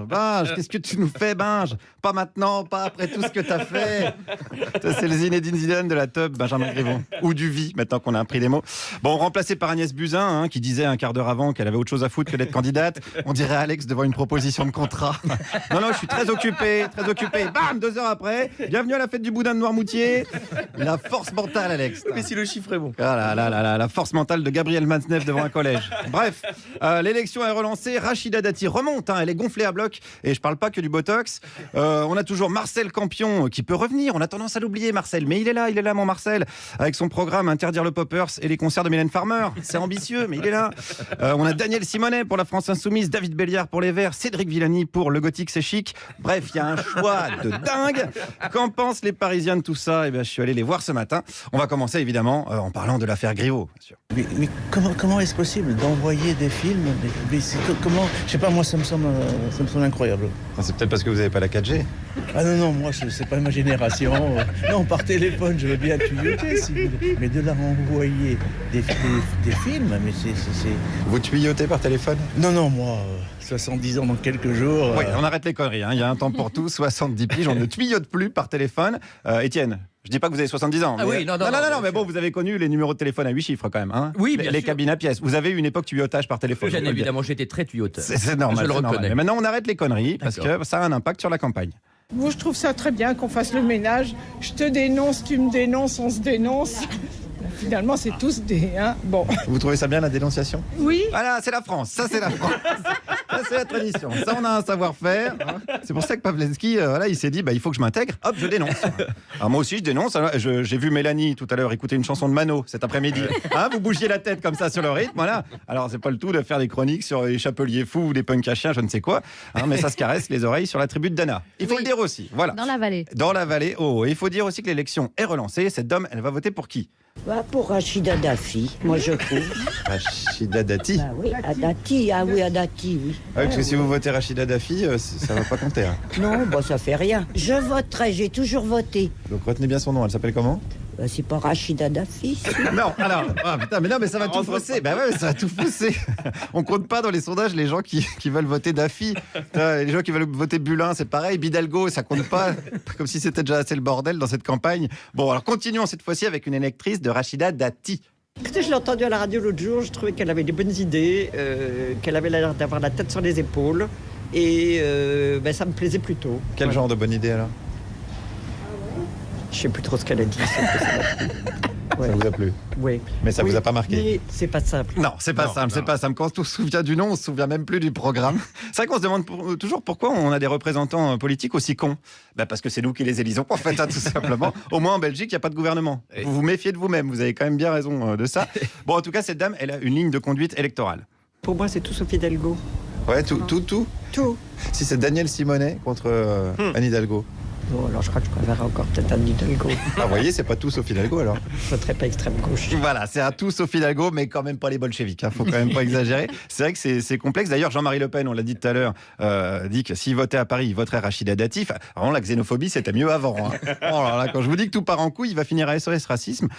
qu'est-ce que tu nous fais, Binge ? Pas maintenant, pas après tout ce que t'as fait. C'est le Zinedine Zidane de la teub, Benjamin Griveaux. Ou du vie, maintenant qu'on a appris les mots. Bon, remplacé par Agnès Buzyn, qui disait un quart d'heure avant qu'elle avait autre chose à foutre que d'être candidate. On dirait Alex devant une proposition de contrat. Non, je suis très occupé. Bam, 2 heures après, bienvenue à la fête du boudin de Noirmoutier. La force mentale, Alex. Mais si le chiffre est bon. Ah la force mentale de Gabriel Matzneff devant un collège. Bref, l'élection est relancée. Rachida Dati remonte, elle est gonflée à bloc. Et je parle pas que du Botox. On a toujours Marcel Campion qui peut revenir. On a tendance à l'oublier, Marcel. Mais il est là mon Marcel. Avec son programme Interdire le Poppers et les concerts de Mylène Farmer. C'est ambitieux, mais il est là. On a Daniel Simonet pour la France Insoumise, David Béliard pour les Verts, Cédric Villani pour Le Gothique c'est chic. Bref, il y a un choix de dingue. Qu'en pensent les Parisiens de tout ça ? Je suis allé les voir ce matin. On va commencer évidemment en parlant de l'affaire Griveaux, bien sûr. Mais comment est-ce possible d'envoyer des films comment, je sais pas, moi ça me semble incroyable. C'est peut-être parce que vous n'avez pas la 4G. Ah non, moi c'est pas ma génération. Non, par téléphone je veux bien tuyauter si vous voulez. Mais de là envoyer des films, mais c'est... Vous tuyotez par téléphone ? Non, moi... 70 ans dans quelques jours. Oui, on arrête les conneries. Il y a un temps pour tout. 70 piges, on ne tuyote plus par téléphone. Étienne, je dis pas que vous avez 70 ans. Ah mais... oui, non, mais bon, vous avez connu les numéros de téléphone à 8 chiffres quand même. Hein, oui, bien les sûr. cabines à pièces. Vous avez eu une époque tuyautage par téléphone. Bien évidemment, j'étais très tuyoteur. C'est normal. Je le reconnais. Normal. Mais maintenant, on arrête les conneries parce que ça a un impact sur la campagne. Moi, je trouve ça très bien qu'on fasse le ménage. Je te dénonce, tu me dénonces, on se dénonce. Finalement, c'est tous des... Bon. Vous trouvez ça bien, la dénonciation ? Oui. Voilà, c'est la France. Ça, c'est la France. Ça, c'est la tradition. Ça, on a un savoir-faire. C'est pour ça que Pavlenski, il s'est dit, il faut que je m'intègre. Hop, je dénonce. Alors, moi aussi, je dénonce. Alors, j'ai vu Mélanie, tout à l'heure, écouter une chanson de Mano, cet après-midi. Vous bougiez la tête comme ça sur le rythme, voilà. Alors, c'est pas le tout de faire des chroniques sur les chapeliers fous ou des punks à chiens, je ne sais quoi. Mais ça se caresse les oreilles sur la tribu de Dana. Il faut le dire aussi. Voilà. Dans la vallée. Dans la vallée. Et il faut dire aussi que l'élection est relancée. Cette dame, elle va voter pour qui ? Pour Rachida Dati, moi je trouve. Rachida Dati ? Oui, à Dati, oui. Parce que si vous votez Rachida Dati, ça va pas compter. Non, ça fait rien. Je voterai, j'ai toujours voté. Donc retenez bien son nom, elle s'appelle comment ? C'est pas Rachida Dati. Non, alors, mais ça va tout fausser. Ça va tout fausser. On compte pas dans les sondages les gens qui veulent voter Daffy. Les gens qui veulent voter Bulin, c'est pareil. Bidalgo, ça compte pas. Comme si c'était déjà assez le bordel dans cette campagne. Bon, alors continuons cette fois-ci avec une électrice de Rachida Dati. Écoutez, je l'ai entendue à la radio l'autre jour. Je trouvais qu'elle avait des bonnes idées, qu'elle avait l'air d'avoir la tête sur les épaules. Et ça me plaisait plutôt. Quel genre de bonne idée alors ? Je sais plus trop ce qu'elle a dit. Ça vous a plu? Oui. Mais ça vous a pas marqué? Mais c'est pas simple. Non, c'est pas simple, c'est pas simple. Quand on se souvient du nom, on se souvient même plus du programme. C'est vrai qu'on se demande toujours pourquoi on a des représentants politiques aussi cons. Parce que c'est nous qui les élisons, en fait, tout simplement. Au moins en Belgique, il n'y a pas de gouvernement. Vous vous méfiez de vous-même, vous avez quand même bien raison de ça. Bon, en tout cas, cette dame, elle a une ligne de conduite électorale. Pour moi, c'est tout sauf Hidalgo. Ouais, tout. Si c'est Daniel Simonet contre Anne Hidalgo. Bon, alors je crois que je préfère encore peut-être Anne Hidalgo. Ah, vous voyez, c'est pas tout sauf Hidalgo alors. Je ne serais pas extrême gauche. Voilà, c'est un tout sauf Hidalgo, mais quand même pas les bolcheviks. Faut quand même pas exagérer. C'est vrai que c'est complexe. D'ailleurs, Jean-Marie Le Pen, on l'a dit tout à l'heure, dit que s'il votait à Paris, il voterait Rachida Dati. Alors, la xénophobie, c'était mieux avant. Alors là, quand je vous dis que tout part en couille, il va finir à SOS Racisme.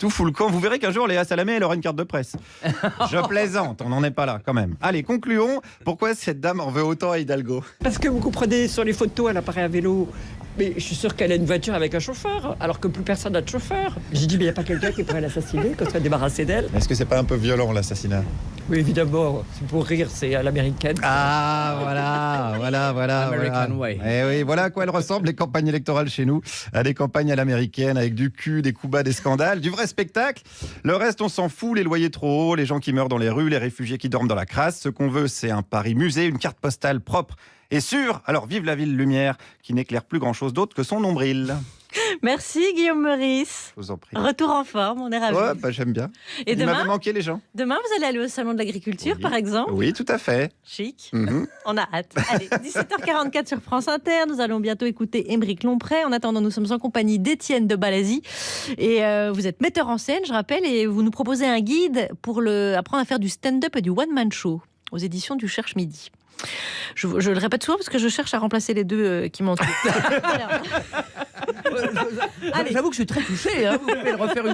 Tout fout le camp. Vous verrez qu'un jour, Léa Salamé, elle aura une carte de presse. Je plaisante, on n'en est pas là quand même. Allez, concluons. Pourquoi cette dame en veut autant à Hidalgo? Parce que vous comprenez, sur les photos, elle apparaît à vélo. Mais je suis sûr qu'elle a une voiture avec un chauffeur, alors que plus personne n'a de chauffeur. J'ai dit, mais il n'y a pas quelqu'un qui pourrait l'assassiner, qu'on serait débarrassé d'elle. Est-ce que c'est pas un peu violent, l'assassinat? Oui, évidemment. C'est pour rire, c'est à l'américaine. Ah, voilà. American way. Et oui, voilà à quoi elles ressemblent, les campagnes électorales chez nous. À des campagnes à l'américaine, avec du cul, des coups bas, des scandales, du vrai spectacle. Le reste, on s'en fout, les loyers trop hauts, les gens qui meurent dans les rues, les réfugiés qui dorment dans la crasse. Ce qu'on veut, c'est un Paris musée, une carte postale propre et sûre. Alors vive la ville lumière, qui n'éclaire plus grand-chose d'autre que son nombril. Merci Guillaume Meurice. Je vous en prie. Retour en forme, on est ravis. Ouais, j'aime bien. Et Il m'avait manqué les gens. Demain, vous allez aller au salon de l'agriculture, par exemple? Oui, tout à fait. Chic. On a hâte. Allez, 17h44 sur France Inter. Nous allons bientôt écouter Émeric Lompré. En attendant, nous sommes en compagnie d'Étienne de Balazy. Et vous êtes metteur en scène, je rappelle, et vous nous proposez un guide pour apprendre à faire du stand-up et du one-man show aux éditions du Cherche Midi. Je le répète souvent parce que je cherche à remplacer les deux qui m'entourent. J'avoue que je suis très touché. Vous pouvez le refaire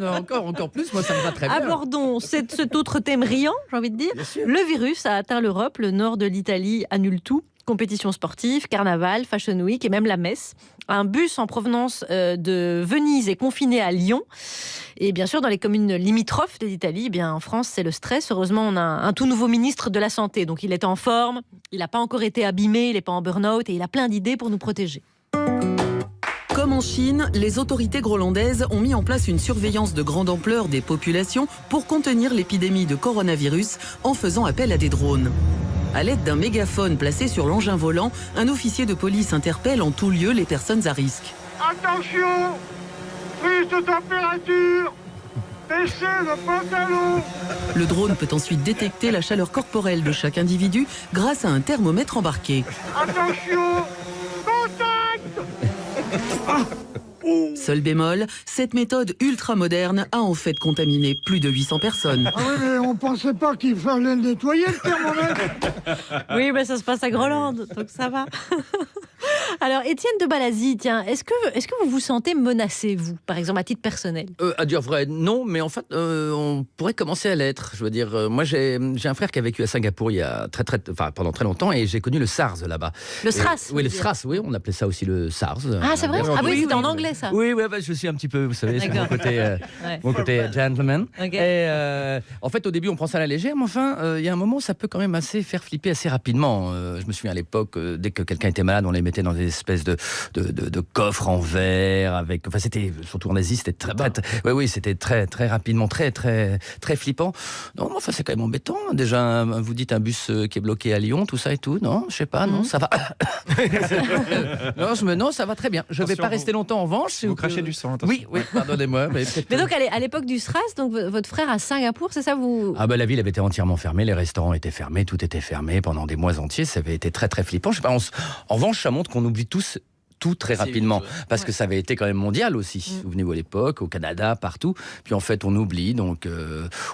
encore plus. Moi, ça me va très bien. Abordons cet autre thème riant, j'ai envie de dire. Le virus a atteint l'Europe. Le nord de l'Italie annule tout. Compétitions sportives, carnaval, Fashion Week et même la messe. Un bus en provenance de Venise est confiné à Lyon. Et bien sûr, dans les communes limitrophes de l'Italie, eh bien, en France, c'est le stress. Heureusement, on a un tout nouveau ministre de la Santé. Donc, il est en forme, il n'a pas encore été abîmé, il n'est pas en burn-out et il a plein d'idées pour nous protéger. Comme en Chine, les autorités groenlandaises ont mis en place une surveillance de grande ampleur des populations pour contenir l'épidémie de coronavirus en faisant appel à des drones. À l'aide d'un mégaphone placé sur l'engin volant, un officier de police interpelle en tout lieu les personnes à risque. Attention! Prise de température! Baissez le pantalon! Le drone peut ensuite détecter la chaleur corporelle de chaque individu grâce à un thermomètre embarqué. Attention! Contact! Seul bémol, cette méthode ultra-moderne a en fait contaminé plus de 800 personnes. Ah oui, mais on pensait pas qu'il fallait le nettoyer, le thermomètre. Oui, mais ça se passe à Groenland, donc ça va. Alors, Étienne de Balazy, tiens, est-ce que vous vous sentez menacé, vous, par exemple, à titre personnel? À dire vrai, non, mais en fait, on pourrait commencer à l'être. Je veux dire, moi, j'ai un frère qui a vécu à Singapour il y a pendant très longtemps, et j'ai connu le SARS là-bas. Le SRAS? Oui, le SRAS, oui, on appelait ça aussi le SARS. Ah, c'est vrai? Ah oui, c'était en anglais, ça. Oui, je suis un petit peu, vous savez, c'est mon côté gentleman. Okay. Et en fait, au début, on prend ça à la légère, mais enfin, il y a un moment où ça peut quand même faire flipper assez rapidement. Je me souviens à l'époque, dès que quelqu'un était malade, on les mettait dans des espèces de coffres en verre avec. Enfin, c'était surtout en Asie, c'était c'était très rapidement, très flippant. Non, mais enfin, c'est quand même embêtant. Déjà, vous dites un bus qui est bloqué à Lyon, tout ça et tout. Non, je sais pas, non, ça va. non, ça va très bien. Je vais pas rester longtemps en revanche. Vous crachez du sang. Attention. Oui, pardonnez-moi. Mais donc, à l'époque du SRAS, donc votre frère à Singapour, c'est ça vous? Ah la ville avait été entièrement fermée, les restaurants étaient fermés, tout était fermé pendant des mois entiers. Ça avait été très flippant. Je sais pas. En revanche, ça montre qu'on oublie tout très rapidement, parce que ça avait été quand même mondial aussi. Souvenez-vous à l'époque, au Canada, partout. Puis en fait, on oublie, donc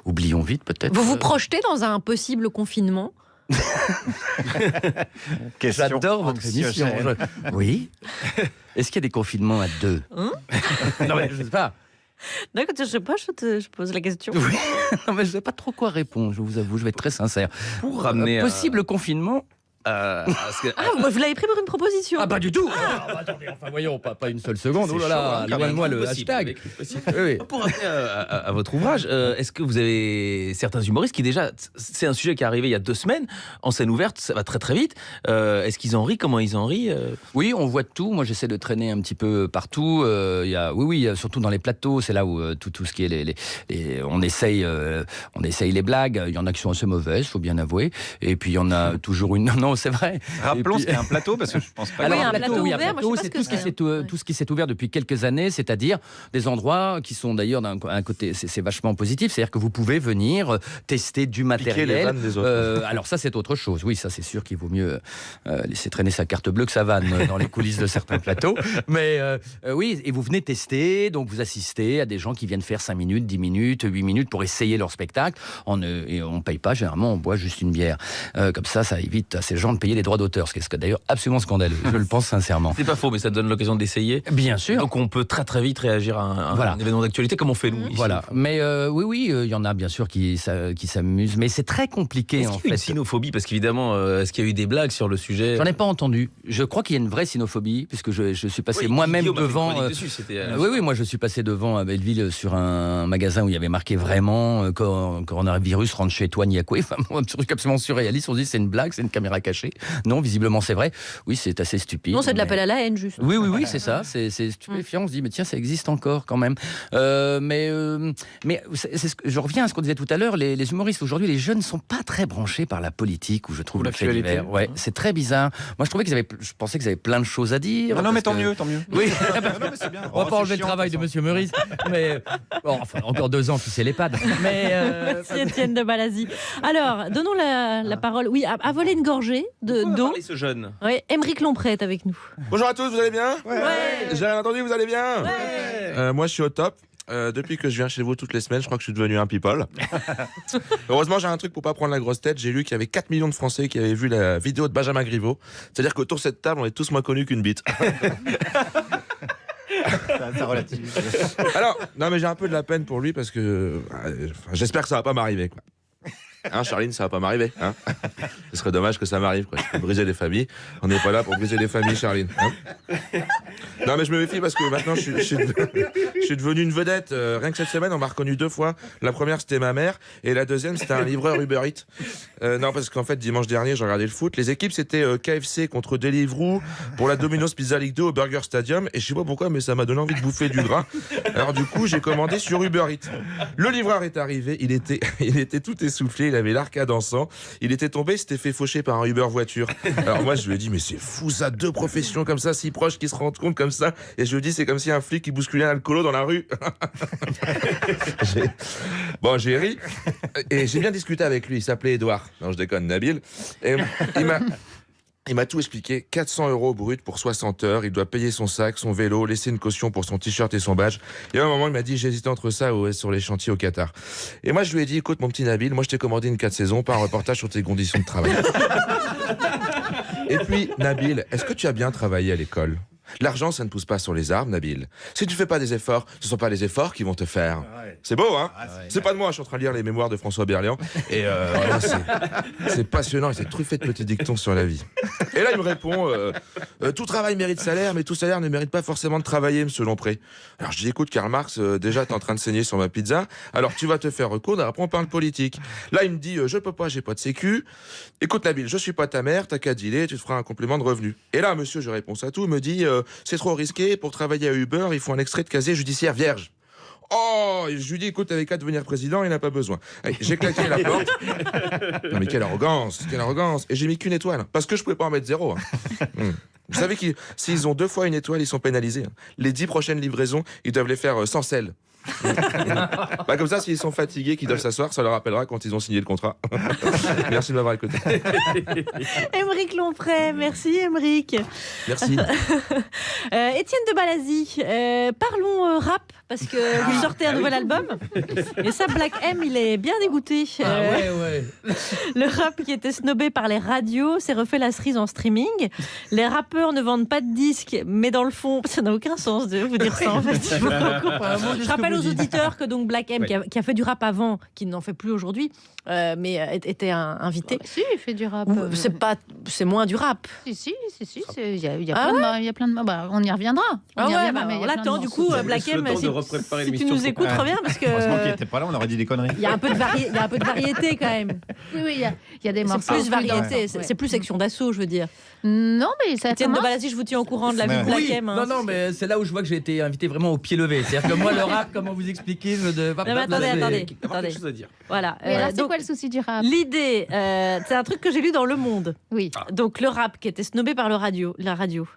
oublions vite peut-être. Vous vous projetez dans un possible confinement? J'adore votre émission. Oui. Est-ce qu'il y a des confinements à deux? Non mais je sais pas. Non, écoute, je sais pas, je pose la question. Oui. Non mais je sais pas trop quoi répondre, je vous avoue, je vais être très sincère. Pour ramener possible confinement. Moi, vous l'avez pris pour une proposition. Ah, pas du tout. Attendez, enfin voyons, pas une seule seconde. Oh là là, loin-moi le hashtag. Oui. Pour revenir à votre ouvrage, est-ce que vous avez certains humoristes qui déjà, c'est un sujet qui est arrivé il y a 2 semaines, en scène ouverte, ça va très très vite. Est-ce qu'ils en rient? Comment ils en rient? Oui, on voit tout. Moi, j'essaie de traîner un petit peu partout. Surtout dans les plateaux, c'est là où tout ce qui est on essaye les blagues. Il y en a qui sont assez mauvaises, faut bien avouer. Et puis il y en a toujours une. Non, c'est vrai. Rappelons ce qu'est un plateau, parce que je pense pas. Alors, un plateau ouvert, c'est tout ce qui s'est ouvert depuis quelques années, c'est-à-dire des endroits qui sont d'ailleurs d'un côté, c'est vachement positif, c'est-à-dire que vous pouvez venir tester du matériel. Les vannes des autres. Alors ça, c'est autre chose. Oui, ça c'est sûr qu'il vaut mieux laisser traîner sa carte bleue que sa vanne dans les coulisses de certains plateaux. Mais oui, et vous venez tester, donc vous assistez à des gens qui viennent faire 5 minutes, 10 minutes, 8 minutes pour essayer leur spectacle. Et on paye pas, généralement, on boit juste une bière. Comme ça évite à ces gens de payer les droits d'auteur, ce qui est d'ailleurs absolument scandaleux. Je le pense sincèrement. C'est pas faux, mais ça donne l'occasion d'essayer. Bien sûr. Donc on peut très très vite réagir à un événement d'actualité, comme on fait nous. Ici. Voilà. Mais oui, il y en a bien sûr qui s'amusent, mais c'est très compliqué. Est-ce qu'il y a une cynophobie? Parce qu'évidemment, est-ce qu'il y a eu des blagues sur le sujet? J'en ai pas entendu. Je crois qu'il y a une vraie cynophobie, puisque je suis passé moi-même devant. Oui, moi je suis passé devant à Belleville sur un magasin où il y avait marqué vraiment coronavirus, rentre chez toi, Niakoué. Enfin, un truc absolument surréaliste. On se dit c'est une blague, c'est une caméra cachée. Non, visiblement c'est vrai. Oui, c'est assez stupide. Non, c'est de l'appel à la haine, juste. Oui, c'est ça. C'est stupéfiant. On se dit mais tiens, ça existe encore quand même. Mais je reviens à ce qu'on disait tout à l'heure. Les humoristes aujourd'hui, les jeunes sont pas très branchés par la politique, où je trouve le fait divers. Ouais, c'est très bizarre. Moi, je pensais qu'ils avaient plein de choses à dire. Non, mais tant mieux. Oui. C'est bien. On va pas enlever le travail de Monsieur Meurice, mais encore 2 ans, puis c'est l'EHPAD. Merci Étienne de Balazy. Alors, donnons la parole. Oui, à voler une gorgée d'eau. Ce jeune. Oui, Aymeric Lompré est avec nous. Bonjour à tous, vous allez bien? Ouais. J'ai rien entendu, vous allez bien? Ouais. Moi, je suis au top. Depuis que je viens chez vous toutes les semaines, je crois que je suis devenu un people. Heureusement, j'ai un truc pour pas prendre la grosse tête. J'ai lu qu'il y avait 4 millions de Français qui avaient vu la vidéo de Benjamin Griveaux. C'est-à-dire qu'autour de cette table, on est tous moins connus qu'une bite. Ça relativise. Alors, non, mais j'ai un peu de la peine pour lui parce que j'espère que ça va pas m'arriver, quoi. Hein, Charline, ça va pas m'arriver. Hein, ce serait dommage que ça m'arrive, quoi. Je peux briser des familles. On n'est pas là pour briser des familles, Charline. Hein. Non, mais je me méfie parce que maintenant, je suis devenu une vedette. Rien que cette semaine, on m'a reconnu 2 fois. La première, c'était ma mère. Et la deuxième, c'était un livreur Uber Eats. Non, parce qu'en fait, dimanche dernier, j'ai regardé le foot. Les équipes, c'était KFC contre Deliveroo pour la Domino's Pizza League 2 au Burger Stadium. Et je sais pas pourquoi, mais ça m'a donné envie de bouffer du gras. Alors du coup, j'ai commandé sur Uber Eats. Le livreur est arrivé. Il était tout essoufflé. Il avait l'arcade en sang. Il était tombé, il s'était fait faucher par un Uber voiture. Alors moi, je lui ai dit, mais c'est fou ça, 2 professions comme ça, si proches, qui se rendent compte comme ça. Et je lui ai dit, c'est comme si un flic qui bousculait un alcoolo dans la rue. J'ai ri. Et j'ai bien discuté avec lui. Il s'appelait Edouard. Non, je déconne, Nabil. Et il m'a tout expliqué. 400 € brut pour 60 heures. Il doit payer son sac, son vélo, laisser une caution pour son t-shirt et son badge. Et à un moment, il m'a dit, j'hésitais entre ça ou sur les chantiers au Qatar. Et moi, je lui ai dit, écoute, mon petit Nabil, moi, je t'ai commandé une 4 saisons, pas un reportage sur tes conditions de travail. Et puis, Nabil, est-ce que tu as bien travaillé à l'école? L'argent, ça ne pousse pas sur les arbres, Nabil. Si tu fais pas des efforts, ce sont pas les efforts qui vont te faire. Ouais. C'est beau, hein? C'est pas de moi, je suis en train de lire les mémoires de François Berliand. Et c'est passionnant, et c'est truffé de petits dictons sur la vie. Et là, il me répond, tout travail mérite salaire, mais tout salaire ne mérite pas forcément de travailler, monsieur Lompré. Alors je dis, écoute, Karl Marx, déjà t'es en train de saigner sur ma pizza, alors tu vas te faire recoudre, après on parle politique. Là, il me dit, je peux pas, j'ai pas de sécu. Écoute, Nabil, je suis pas ta mère, t'as qu'à dealer, tu te feras un complément de revenu. Et là, monsieur, je réponds à tout, me dit, c'est trop risqué, pour travailler à Uber, il faut un extrait de casier judiciaire vierge. Oh, je lui dis, écoute, t'avais qu'à devenir président, il n'a pas besoin. Allez, j'ai claqué la porte. Non mais quelle arrogance. Et j'ai mis qu'une étoile, parce que je pouvais pas en mettre 0. Vous savez qu'ils, s'ils ont 2 fois une étoile, ils sont pénalisés. Les 10 prochaines livraisons, ils doivent les faire sans sel. Comme ça, s'ils sont fatigués, qu'ils doivent s'asseoir, ça leur rappellera quand ils ont signé le contrat. Merci de m'avoir écouté. Aymeric Lompré, merci Aymeric. Merci. Étienne de Balazy, parlons rap, parce que vous sortez un nouvel album. Et ça, Black M, il est bien dégoûté. Ouais. Le rap qui était snobé par les radios s'est refait la cerise en streaming. Les rappeurs ne vendent pas de disques, mais dans le fond, ça n'a aucun sens de vous dire ça en fait. Je rappelle nos dis. auditeurs que donc Black M, Ouais. qui a fait du rap avant, qui n'en fait plus aujourd'hui, mais était invité. Si, il fait du rap. C'est moins du rap. Si. Il y a Ah plein de plein de. Bah, on y reviendra. Ah y ouais, reviendra, mais il y on a plein de l'attend du coup, morceaux. Black M, le temps si, de repréparer si tu l'émission, nous faut écoutes, qu'on- reviens parce que Heureusement qu'il n'était pas là, on aurait dit des conneries. il y a un peu de variété quand même. Oui, il y a des morceaux. C'est plus variété, Ouais. c'est plus section d'assaut, je veux dire. Non, mais ça Étienne de commence. Balassi, je vous tiens au courant de la vie de Ouais. Black Oui, M. hein. non, mais c'est là où je vois que j'ai été invité vraiment au pied levé. C'est-à-dire que moi, le rap, comment vous expliquer Non, mais attendez. Avoir quelque chose à dire. Voilà. Mais alors, c'est donc, quoi le souci du rap? l'idée, c'est un truc que j'ai lu dans Le Monde. Oui. Donc le rap qui était snobé par la radio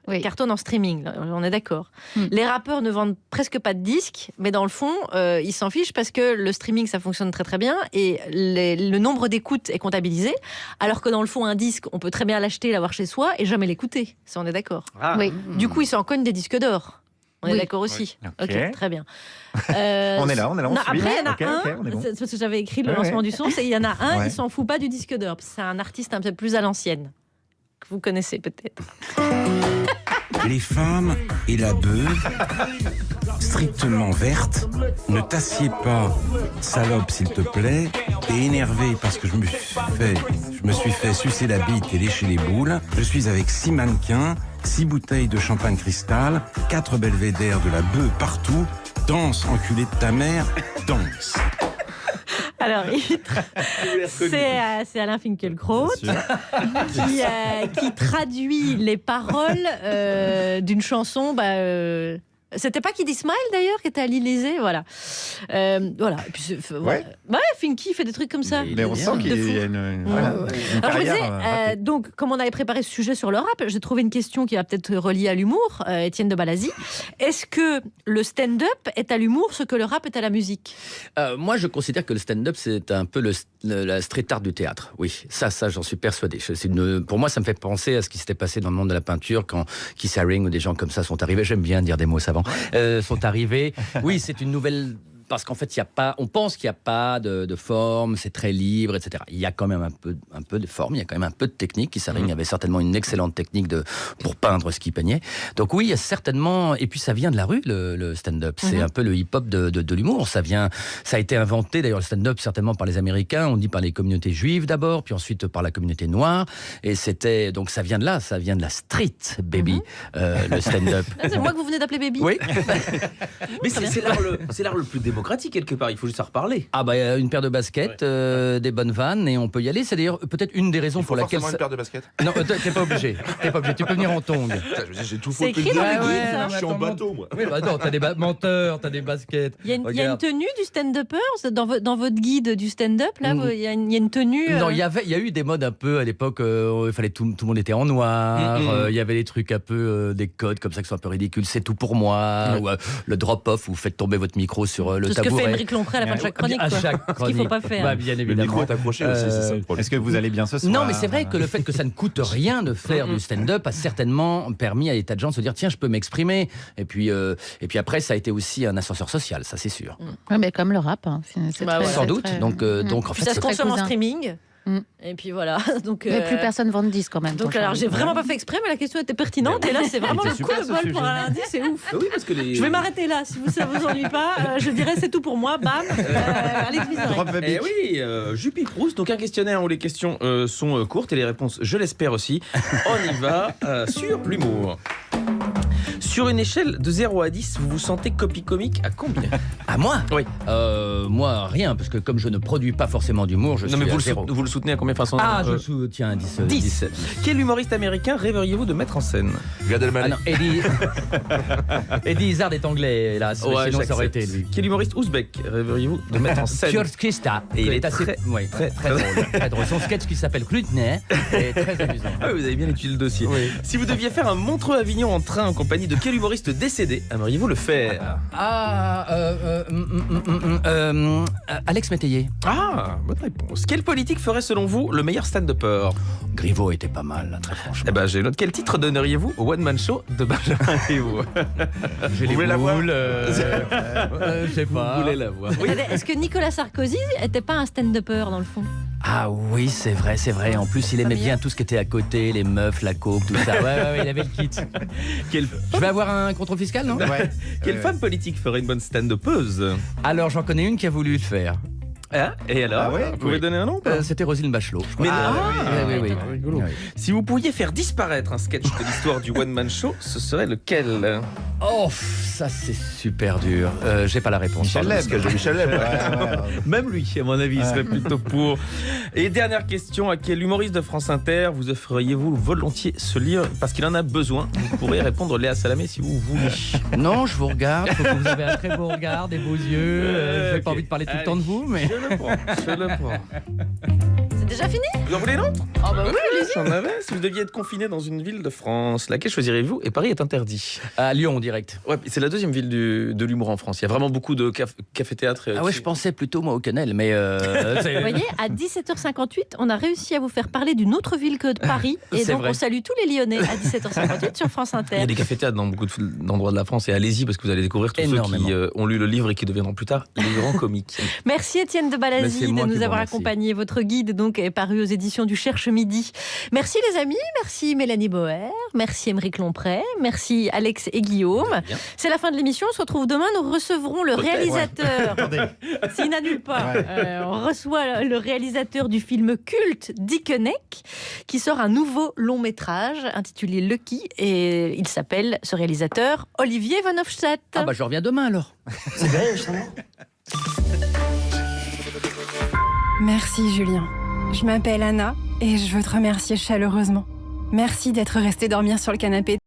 Oui. cartonne en streaming, là, on est d'accord. Les rappeurs ne vendent presque pas de disques, mais dans le fond, ils s'en fichent parce que le streaming, ça fonctionne très très bien et le nombre d'écoutes est comptabilisé, alors que dans le fond, un disque, on peut très bien l'acheter, l'avoir chez soi et jamais l'écouter. Ça, on est d'accord. Oui. Du coup, ils s'en cognent des disques d'or. On est Oui. d'accord aussi. Oui. Ok, Ok. très bien. On est là, on non, suit. après, il y en a Ok, un, on est bon. c'est parce que j'avais écrit le Ouais, lancement ouais. du son, c'est il y en a un, Ouais. il s'en fout pas du disque d'or. C'est un artiste un peu plus à l'ancienne, que vous connaissez peut-être. Les femmes et la beuve, strictement verte, ne t'assieds pas, salope s'il te plaît, t'es énervé parce que je me suis fait sucer la bite et lécher les boules. Je suis avec 6 mannequins, 6 bouteilles de champagne cristal, 4 belvédères de la beuve partout. Danse, enculé de ta mère, danse. Alors, c'est Alain Finkielkraut qui traduit les paroles d'une chanson. C'était pas Kid Smile d'ailleurs, qui était à l'Élysée, voilà. Voilà. Et puis, ouais, Finky fait des trucs comme ça. Mais on sent qu'il y a une Alors, je me carrière. disais, donc, comme on avait préparé ce sujet sur le rap, j'ai trouvé une question qui va peut-être relier à l'humour, Étienne de Balassi. Est-ce que le stand-up est à l'humour ce que le rap est à la musique? Moi, je considère que le stand-up, c'est un peu la street art du théâtre. Oui, ça j'en suis persuadé. Pour moi, ça me fait penser à ce qui s'était passé dans le monde de la peinture quand Keith Haring ou des gens comme ça sont arrivés. J'aime bien dire des mots savants. Sont arrivés. Oui, c'est une nouvelle... Parce qu'en fait, on pense qu'il n'y a pas de forme, c'est très libre, etc. Il y a quand même un peu de forme, il y a quand même un peu de technique. Keith Haring avait certainement une excellente technique pour peindre ce qu'il peignait. Donc oui, il y a certainement... Et puis ça vient de la rue, le stand-up. C'est un peu le hip-hop de l'humour. Ça a été inventé, d'ailleurs, le stand-up, certainement par les Américains. On dit par les communautés juives d'abord, puis ensuite par la communauté noire. Et donc ça vient de là, ça vient de la street, baby, le stand-up. C'est moi que vous venez d'appeler baby? Oui. Mais c'est l'art le plus démocratique quelque part, il faut juste en reparler. Ah bah il y a une paire de baskets, des bonnes vannes et on peut y aller. C'est d'ailleurs peut-être une des raisons pour laquelle... Forcément une paire de baskets. Non, t'es pas obligé. Tu peux venir en tongs. J'ai tout C'est faux. écrit dans le guide, ça. Je suis en bateau, moi. Oui, bah non, t'as des menteurs, t'as des baskets. Il y a une tenue du stand-upper dans votre guide du stand-up, là, il y a une tenue... Non, il y a eu des modes un peu à l'époque, il fallait tout le monde était en noir, il y avait des trucs un peu, des codes comme ça qui sont un peu ridicules, c'est tout pour moi, ou le drop-off, où vous faites tomber votre micro sur le Tout ce que tabouret. fait Émeric Lompré à la fin de chaque chronique. À quoi. chaque Ce qu'il ne faut pas faire. Bah, bien Le évidemment. micro est accroché aussi, c'est ça le problème. Est-ce que vous allez bien ce soir? Non, mais c'est vrai que le fait que ça ne coûte rien de faire du stand-up a certainement permis à des tas de gens de se dire tiens, je peux m'exprimer. Et puis après, ça a été aussi un ascenseur social, ça c'est sûr. Ouais, mais comme le rap. Hein. Sans doute. Donc en Puis fait, ça se consomme en cousin. streaming. Et puis voilà. Donc, Mais plus personne vend de disques quand même. Donc alors j'ai vraiment pas fait exprès, mais la question était pertinente. Et là c'est vraiment le coup super, de ce bol sujet. pour un lundi, c'est ouf. Oui, parce que Je vais m'arrêter là. Si ça vous ennuie pas, je dirais c'est tout pour moi. Bam. Alex Vizorek. Drop the beat. oui, Juppie Proust, donc un questionnaire où les questions sont courtes et les réponses, je l'espère aussi. On y va sur l'humour. Sur une échelle de 0 à 10, vous vous sentez copie comique à combien? à moi Oui. Moi, rien, parce que comme je ne produis pas forcément d'humour, je Non, suis mais à zéro. vous le soutenez à combien? Enfin, Ah, je le soutiens à 10. 10. Quel humoriste américain rêveriez-vous de mettre en scène? Gad Ah Elmaleh. non, Eddie Izzard est anglais, hélas. Ouais, sinon, ça aurait été j'accepte. lui. Quel humoriste ouzbek rêveriez-vous de mettre en scène? George Krista. Et il est assez très drôle. Très drôle. Son sketch qui s'appelle Klutner est très amusant. Ah, vous avez bien étudié le dossier. Oui. Si vous deviez faire un Montreux-Avignon en train en compagnie de quel humoriste décédé aimeriez-vous le faire? Alex Métayer. Ah, bonne réponse. Quel politique ferait selon vous le meilleur stand-upper? Griveaux était pas mal, là, très franchement. Eh ben, j'ai noté. Quel titre donneriez-vous au one-man show de Benjamin Griveaux? J'ai les voulez la voir boules, je sais pas. Vous voulez la voir? Oui. Est-ce que Nicolas Sarkozy était pas un stand-upper dans le fond? Ah oui, c'est vrai. En plus, il aimait bien tout ce qui était à côté, les meufs, la coke, tout ça. Ouais, il avait le kit. Je vais avoir un contrôle fiscal, non? Ouais. Quelle femme politique ferait une bonne stand-upeuse? Alors, j'en connais une qui a voulu le faire. Ah, et alors, vous pouvez donner un nom? C'était Roselyne Bachelot. Je crois. Oui. Rigolo. Si vous pouviez faire disparaître un sketch de l'histoire du One Man Show, ce serait lequel? Oh, ça c'est super dur. J'ai pas la réponse. Michel Leb. Même lui, à mon avis, serait plutôt pour. Et dernière question, à quel humoriste de France Inter vous offririez-vous volontiers ce livre? Parce qu'il en a besoin. Vous pourrez répondre Léa Salamé si vous voulez. Non, je vous regarde. Faut que vous avez un très beau regard, des beaux yeux. J'ai pas envie de parler tout le temps de vous, mais... Je le prends. C'est déjà fini? Vous en voulez une autre? Ah bah oui, allez-y. J'en avais. Si vous deviez être confiné dans une ville de France, laquelle choisirez-vous? Et Paris est interdit. À Lyon, direct. Ouais, c'est la deuxième ville de l'humour en France. Il y a vraiment beaucoup de cafés-théâtres. Ah ouais, je pensais plutôt moi au Canel, mais... Vous voyez, à 17h58, on a réussi à vous faire parler d'une autre ville que de Paris. Et donc, on salue tous les Lyonnais à 17h58 sur France Inter. Il y a des cafés-théâtres dans beaucoup d'endroits de la France. Et allez-y, parce que vous allez découvrir tous ceux qui ont lu le livre et qui deviendront plus tard les grands comiques. Merci Étienne de Balazy de nous avoir accompagnés. Votre guide donc est paru aux éditions du Cherche Midi. Merci les amis, merci Mélanie Boer, merci Émeric Lompré, merci Alex et Guillaume. C'est la fin de l'émission, on se retrouve demain. Nous recevrons le réalisateur. S'il n'annule pas, on reçoit le réalisateur du film culte Dickeneck, qui sort un nouveau long métrage intitulé Lucky, et il s'appelle, ce réalisateur, Olivier Van Hofstadt. Ah bah je reviens demain alors. C'est belge, ça, non? Merci Julien. Je m'appelle Anna et je veux te remercier chaleureusement. Merci d'être resté dormir sur le canapé